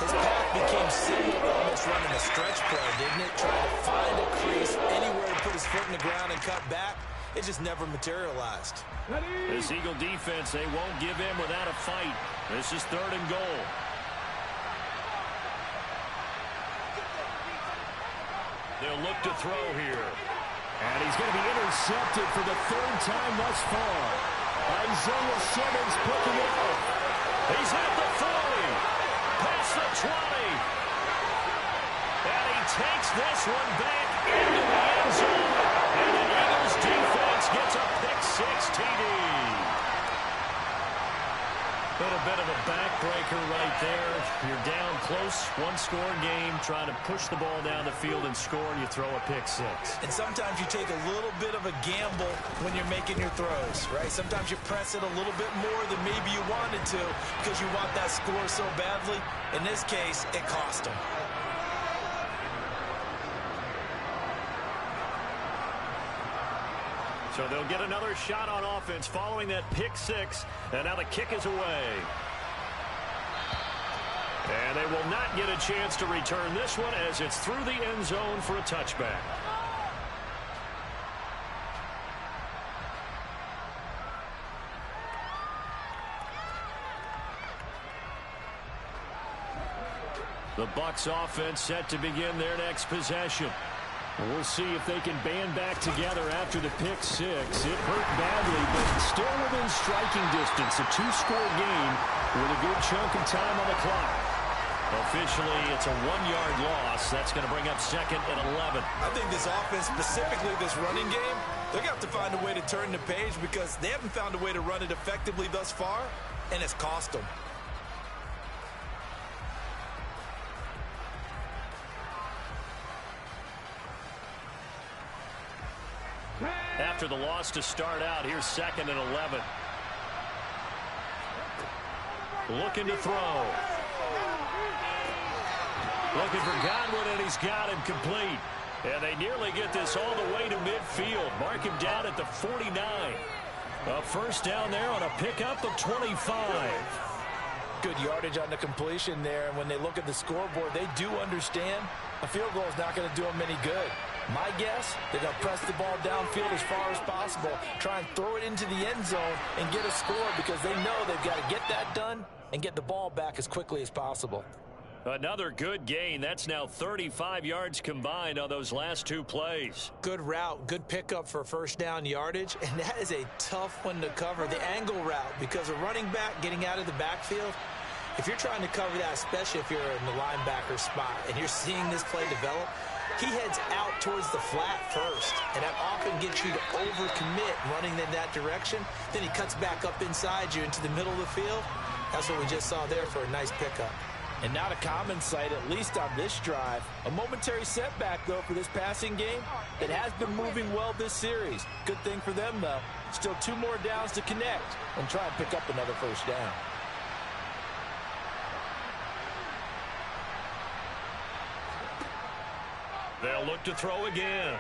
His path became similar to almost running a stretch play, didn't it? Trying to find a crease, anywhere to put his foot in the ground and cut back. It just never materialized. This Eagle defense, they won't give in without a fight. This is third and goal. They'll look to throw here. And he's going to be intercepted for the 3rd time thus far. Isaiah Simmons picking it up. He's at the 40. Past the 20. And he takes this one back into the end zone. And the Eagles defense gets a pick-6 TD. Little bit of a backbreaker right there. You're down close, one-score game, trying to push the ball down the field and score, and you throw a pick six. And sometimes you take a little bit of a gamble when you're making your throws, right? Sometimes you press it a little bit more than maybe you wanted to because you want that score so badly. In this case, it cost them. So they'll get another shot on offense following that pick six. And now the kick is away. And they will not get a chance to return this one as it's through the end zone for a touchback. The Bucs offense set to begin their next possession. We'll see if they can band back together after the pick six. It hurt badly, but still within striking distance. A two-score game with a good chunk of time on the clock. Officially, it's a one-yard loss. That's going to bring up second and 11. I think this offense, specifically this running game, they're going to have to find a way to turn the page because they haven't found a way to run it effectively thus far, and it's cost them. After the loss to start out, here's second and 11. Looking to throw. Looking for Godwin, and he's got him complete. And they nearly get this all the way to midfield. Mark him down at the 49. A first down there on a pickup of 25. Good yardage on the completion there. And when they look at the scoreboard, they do understand a field goal is not going to do them any good. My guess, they're going to press the ball downfield as far as possible, try and throw it into the end zone and get a score because they know they've got to get that done and get the ball back as quickly as possible. Another good gain. That's now 35 yards combined on those last two plays. Good route, good pickup for first down yardage, and that is a tough one to cover, the angle route, because a running back getting out of the backfield, if you're trying to cover that, especially if you're in the linebacker spot and you're seeing this play develop, he heads out towards the flat first, and that often gets you to overcommit running in that direction. Then he cuts back up inside you into the middle of the field. That's what we just saw there for a nice pickup. And not a common sight, at least on this drive. A momentary setback, though, for this passing game that has been moving well this series. Good thing for them, though. Still 2 more downs to connect and try and pick up another first down. They'll look to throw again.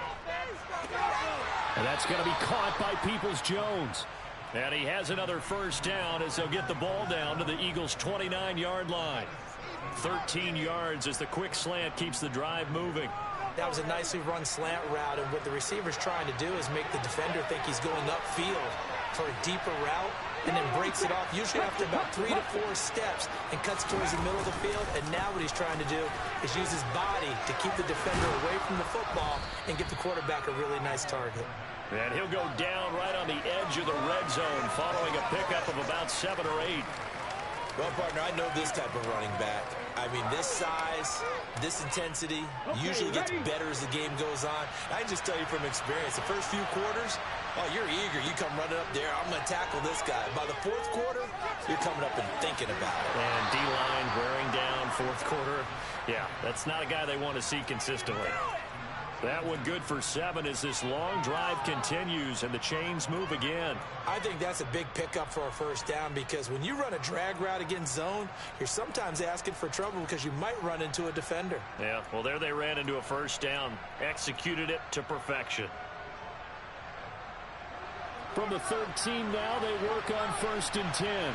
And that's going to be caught by Peoples-Jones. And he has another first down as they'll get the ball down to the Eagles' 29-yard line. 13 yards as the quick slant keeps the drive moving. That was a nicely run slant route, and what the receiver's trying to do is make the defender think he's going upfield for a deeper route and then breaks it off, usually after about 3 to 4 steps, and cuts towards the middle of the field. And now what he's trying to do is use his body to keep the defender away from the football and get the quarterback a really nice target. And he'll go down right on the edge of the red zone following a pickup of about 7 or 8. Well, partner, I know this type of running back. I mean, this size, this intensity usually gets better as the game goes on. I can just tell you from experience, the first few quarters, oh, you're eager. You come running up there, I'm going to tackle this guy. By the fourth quarter, you're coming up and thinking about it. And D-line wearing down fourth quarter. Yeah, that's not a guy they want to see consistently. That one good for 7 as this long drive continues and the chains move again. I think that's a big pickup for a first down because when you run a drag route against zone, you're sometimes asking for trouble because you might run into a defender. Yeah, well, there they ran into a first down. Executed it to perfection. From the 13 now, they work on 1st and 10.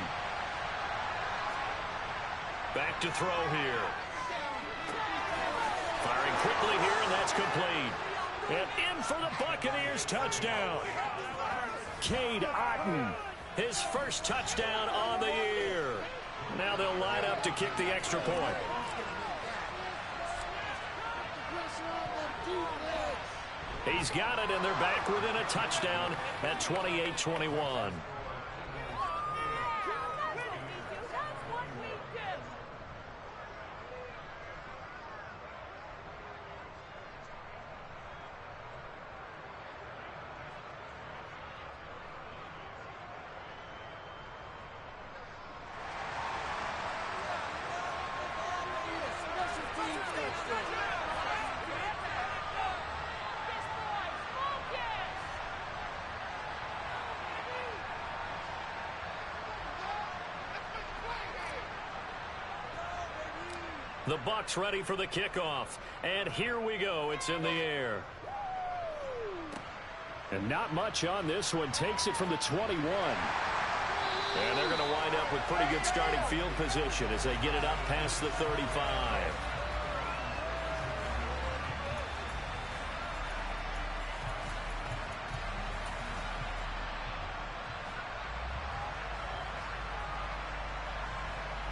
Back to throw here. Firing quickly here, and that's complete. And in for the Buccaneers touchdown. Cade Otton, his first touchdown on the year. Now they'll line up to kick the extra point. He's got it, and they're back within a touchdown at 28-21. The Bucs ready for the kickoff. And here we go. It's in the air. And not much on this one. Takes it from the 21. And they're going to wind up with pretty good starting field position as they get it up past the 35.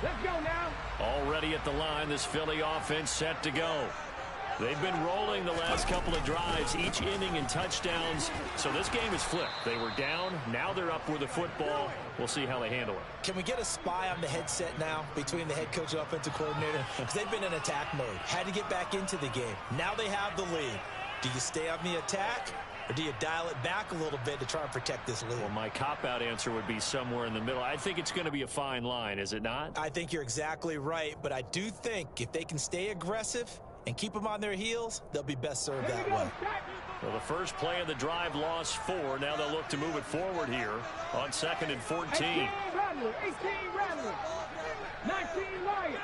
Let's go now. Already at the line, this Philly offense set to go. They've been rolling the last couple of drives, each inning in touchdowns. So this game is flipped. They were down. Now they're up with the football. We'll see how they handle it. Can we get a spy on the headset now between the head coach and offensive coordinator? Because they've been in attack mode. Had to get back into the game. Now they have the lead. Do you stay on the attack, or do you dial it back a little bit to try and protect this lead? Well, my cop-out answer would be somewhere in the middle. I think it's going to be a fine line, is it not? I think you're exactly right, but I do think if they can stay aggressive and keep them on their heels, they'll be best served that way. Well, the first play of the drive lost 4. Now they'll look to move it forward here on 2nd and 14. 18 Rattler, 18 Rattler, 19 Lions.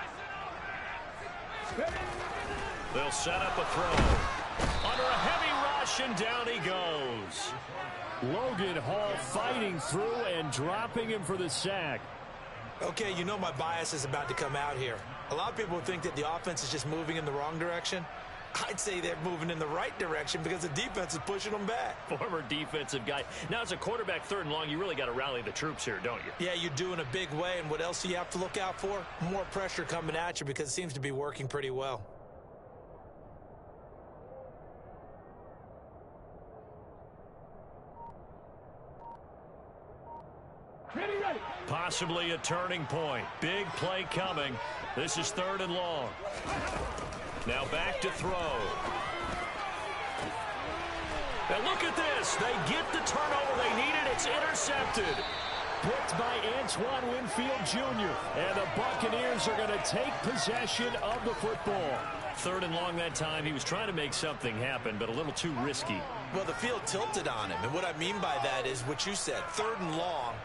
They'll set up a throw. Under a heavy rush, and down he goes. Logan Hall fighting through and dropping him for the sack. Okay, you know my bias is about to come out here. A lot of people think that the offense is just moving in the wrong direction. I'd say they're moving in the right direction because the defense is pushing them back. Former defensive guy. Now, as a quarterback, 3rd and long, you really got to rally the troops here, don't you? Yeah, you do in a big way. And what else do you have to look out for? More pressure coming at you because it seems to be working pretty well. Ready, ready. Possibly a turning point. Big play coming. This is 3rd and long. Now back to throw. And look at this. They get the turnover they needed. It's intercepted. Picked by Antoine Winfield Jr. And the Buccaneers are going to take possession of the football. 3rd and long that time. He was trying to make something happen, but a little too risky. Well, the field tilted on him. And what I mean by that is what you said. 3rd and long.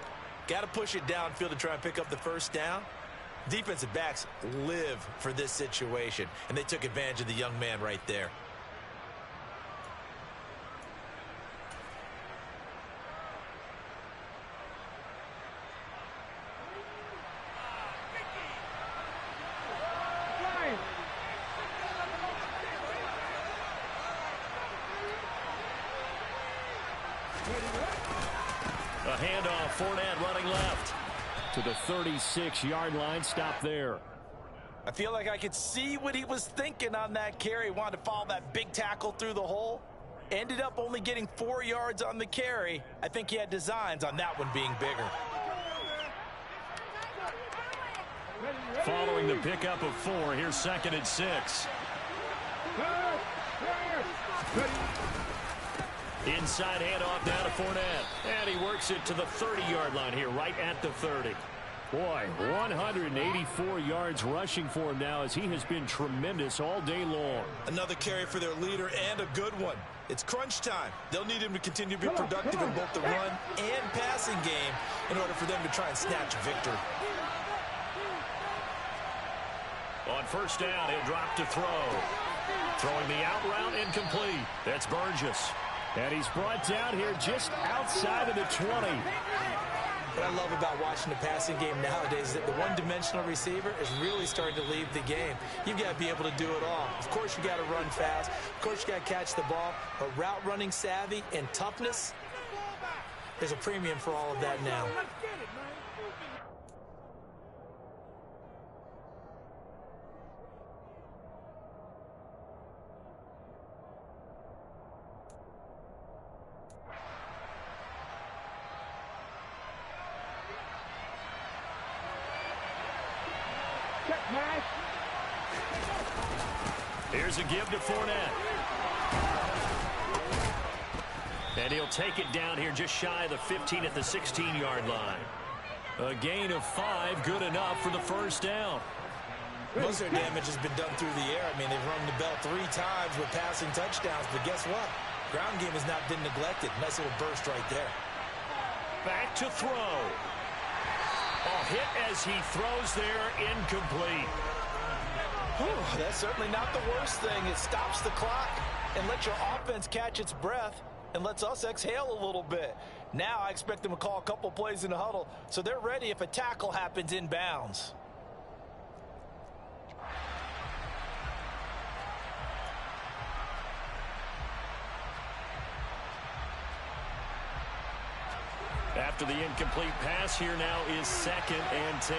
Got to push it downfield to try and pick up the first down. Defensive backs live for this situation, and they took advantage of the young man right there. A handoff, Fournette running left to the 36-yard line. Stop there. I feel like I could see what he was thinking on that carry. Wanted to follow that big tackle through the hole. Ended up only getting 4 yards on the carry. I think he had designs on that one being bigger. Following the pickup of 4, here's 2nd and 6. Inside handoff now to Fournette. And he works it to the 30-yard line here, right at the 30. Boy, 184 yards rushing for him now as he has been tremendous all day long. Another carry for their leader and a good one. It's crunch time. They'll need him to continue to be productive in both the run and passing game in order for them to try and snatch a victory. On 1st down, he'll drop to throw. Throwing the out route incomplete. That's Burgess. And he's brought down here just outside of the 20. What I love about watching the passing game nowadays is that the one-dimensional receiver is really starting to leave the game. You've got to be able to do it all. Of course, you got to run fast. Of course, you got to catch the ball. But route running savvy and toughness, there's a premium for all of that now. Here's a give to Fournette. And he'll take it down here just shy of the 15 at the 16-yard line. A gain of 5, good enough for the 1st down. Most of their damage has been done through the air. I mean, they've rung the bell 3 times with passing touchdowns, but guess what? Ground game has not been neglected. Nice little burst right there. Back to throw. A hit as he throws there, incomplete. Whew, that's certainly not the worst thing. It stops the clock and lets your offense catch its breath and lets us exhale a little bit. Now I expect them to call a couple plays in the huddle so they're ready if a tackle happens inbounds. After the incomplete pass, here now is 2nd and 10.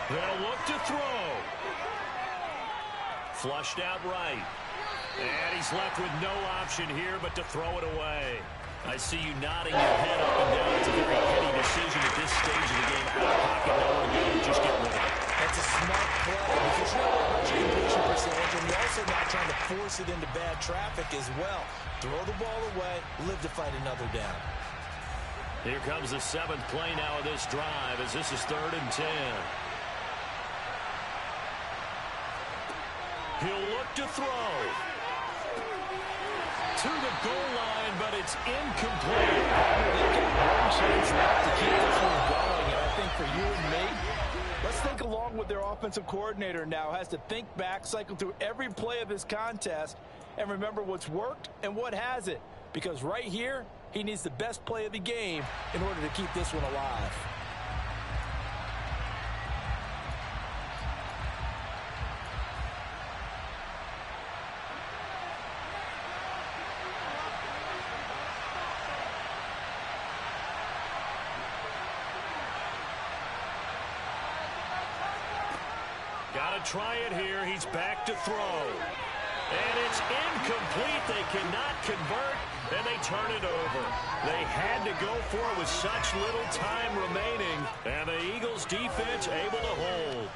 They'll look to throw. Flushed out right. And he's left with no option here but to throw it away. I see you nodding your head up and down. It's a very petty decision at this stage of the game. Out of pocket, nowhere to go. Just get rid of it. That's a smart play because you're not much completion percentage, and you're also not trying to force it into bad traffic as well. Throw the ball away, live to fight another down. Here comes the 7th play now of this drive as this is 3rd and 10. He'll look to throw. To the goal line, but it's incomplete. They've got one chance left to keep this one going, and I think for you and me, let's think along with their offensive coordinator now. Has to think back, cycle through every play of this contest, and remember what's worked and what hasn't. Because right here, he needs the best play of the game in order to keep this one alive. Got to try it here. He's back to throw. And it's incomplete. They cannot convert, and they turn it over. They had to go for it with such little time remaining, and the Eagles' defense able to hold.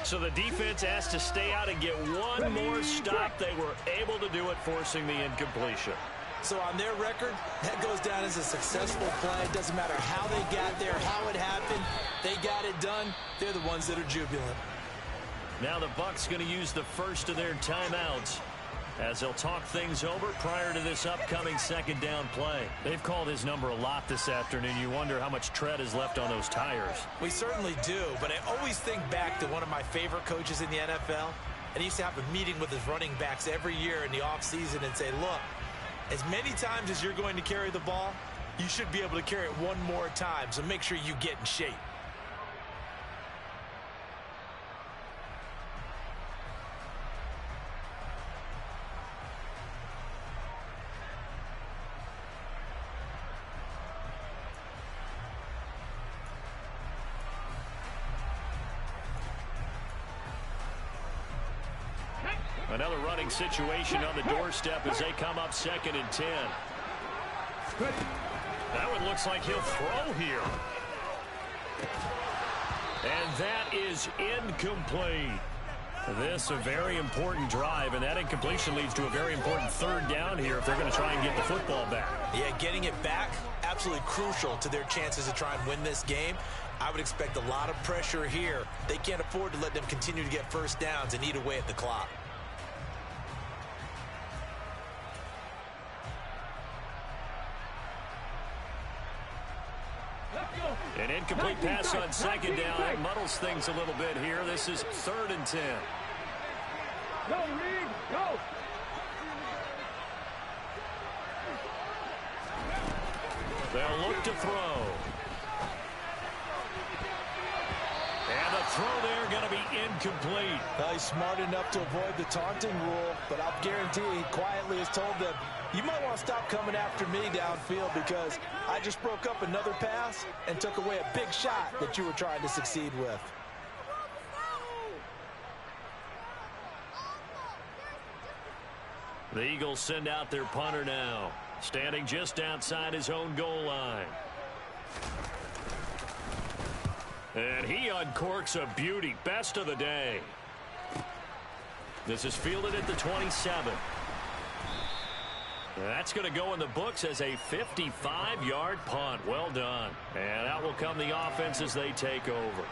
So the defense has to stay out and get one more stop. They were able to do it, forcing the incompletion. So on their record, that goes down as a successful play. Doesn't matter how they got there, how it happened. They got it done. They're the ones that are jubilant. Now the Bucs going to use the first of their timeouts as they'll talk things over prior to this upcoming 2nd down play. They've called his number a lot this afternoon. You wonder how much tread is left on those tires. We certainly do, but I always think back to one of my favorite coaches in the NFL, and he used to have a meeting with his running backs every year in the offseason and say, look, as many times as you're going to carry the ball, you should be able to carry it one more time, so make sure you get in shape. Another running situation on the doorstep as they come up 2nd and 10. That one looks like he'll throw here. And that is incomplete. This a very important drive, and that incompletion leads to a very important 3rd down here if they're going to try and get the football back. Yeah, getting it back, absolutely crucial to their chances to try and win this game. I would expect a lot of pressure here. They can't afford to let them continue to get first downs and eat away at the clock. An incomplete pass on 2nd down. That muddles things a little bit here. This is 3rd and 10. Go, Reed, go. They'll look to throw. And the throw there going to be incomplete. Well, he's smart enough to avoid the taunting rule, but I'll guarantee he quietly has told them, you might want to stop coming after me downfield because I just broke up another pass and took away a big shot that you were trying to succeed with. The Eagles send out their punter now, standing just outside his own goal line. And he uncorks a beauty. Best of the day. This is fielded at the 27. That's going to go in the books as a 55-yard punt. Well done. And out will come the offense as they take over.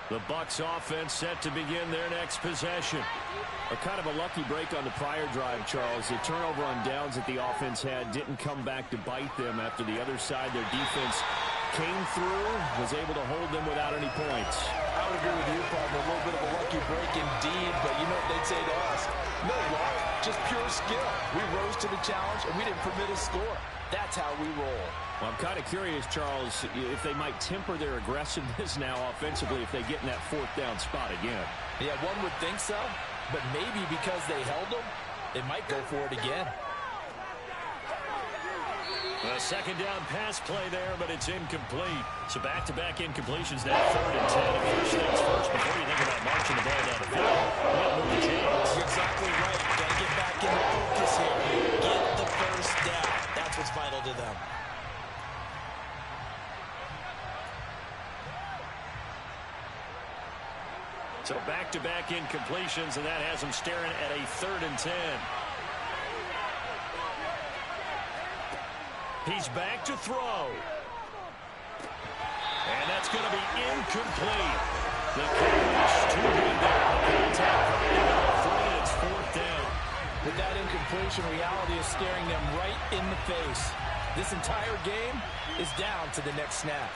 The Bucs offense set to begin their next possession. A kind of a lucky break on the prior drive, Charles. The turnover on downs that the offense had didn't come back to bite them after the other side. Their defense came through, was able to hold them without any points. I would agree with you, partner. A little bit of a lucky break indeed, but you know what they'd say to us? No luck, just pure skill. We rose to the challenge, and we didn't permit a score. That's how we roll. Well, I'm kind of curious, Charles, if they might temper their aggressiveness now offensively if they get in that fourth down spot again. Yeah, one would think so, but maybe because they held them, they might go for it again. A second down pass play there, but it's incomplete. So back-to-back incompletions now, 3rd and 10. First things first, before you think about marching the ball down the field, you got to move the chains. You're exactly right. Got to get back in the focus here. Get the first down. That's what's vital to them. So back-to-back incompletions, and that has them staring at a 3rd and 10. He's back to throw. And that's going to be incomplete. The catch too good there. Contact three, it's 4th down. With that incompletion, reality is staring them right in the face. This entire game is down to the next snap.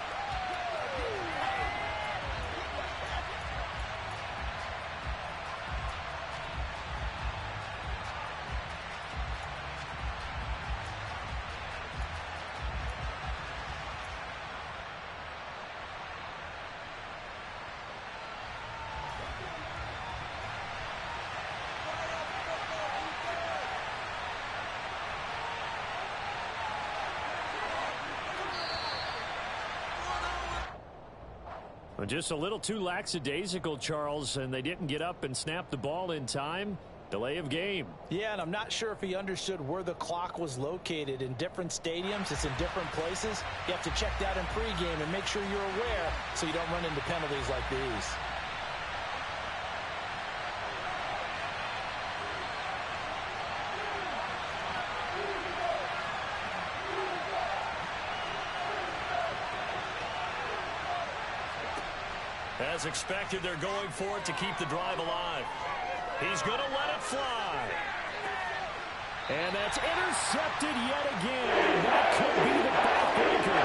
Just a little too lackadaisical, Charles, and they didn't get up and snap the ball in time. Delay of game. Yeah, and I'm not sure if he understood where the clock was located. In different stadiums, it's in different places. You have to check that in pregame and make sure you're aware so you don't run into penalties like these. As expected, they're going for it to keep the drive alive. He's going to let it fly. And that's intercepted yet again. That could be the backbreaker.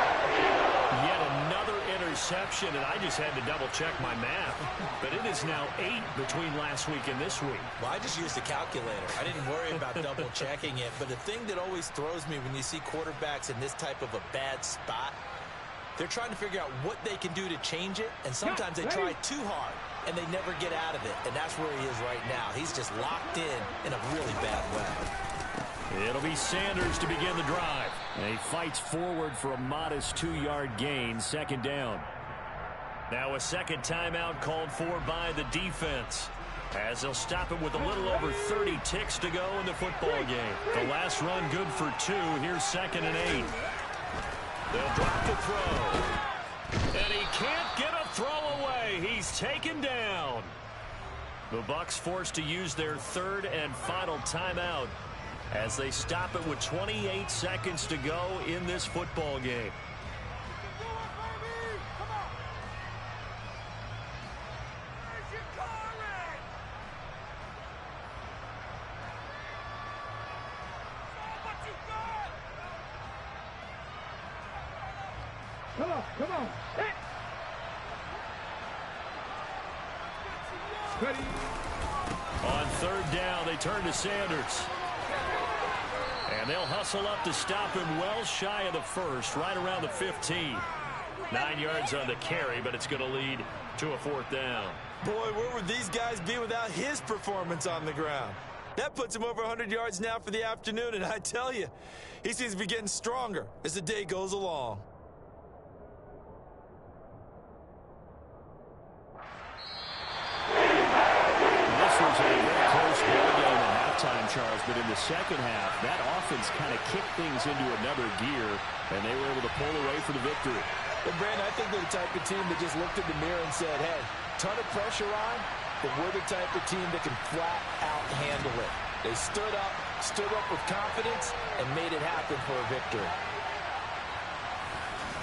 Yet another interception, and I just had to double-check my math. But it is now 8 between last week and this week. Well, I just used a calculator. I didn't worry about double-checking it. But the thing that always throws me when you see quarterbacks in this type of a bad spot, they're trying to figure out what they can do to change it, and sometimes they try too hard, and they never get out of it. And that's where he is right now. He's just locked in a really bad way. It'll be Sanders to begin the drive. And he fights forward for a modest 2-yard gain, 2nd down. Now a second timeout called for by the defense, as they'll stop it with a little over 30 ticks to go in the football game. The last run good for 2. Here's 2nd and 8. They'll drop the throw. And he can't get a throw away. He's taken down. The Bucs forced to use their 3rd and final timeout as they stop it with 28 seconds to go in this football game. Come on. Hey. Ready. On 3rd down, they turn to Sanders. And they'll hustle up to stop him well shy of the 1st, right around the 15. 9 yards on the carry, but it's going to lead to a 4th down. Boy, where would these guys be without his performance on the ground? That puts him over 100 yards now for the afternoon, and I tell you, he seems to be getting stronger as the day goes along. Charles, but in the second half, that offense kind of kicked things into another gear, and they were able to pull away for the victory. And Brandon, I think they're the type of team that just looked in the mirror and said, hey, ton of pressure on, but we're the type of team that can flat out handle it. They stood up with confidence, and made it happen for a victory.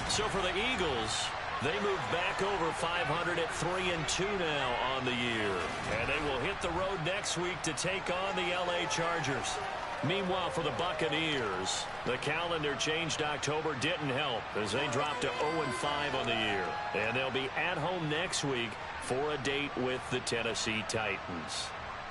So for the Eagles, They move back over 500 at 3-2 now on the year. And they will hit the road next week to take on the LA Chargers. Meanwhile, for the Buccaneers, the calendar changed. October didn't help as they dropped to 0-5 on the year. And they'll be at home next week for a date with the Tennessee Titans.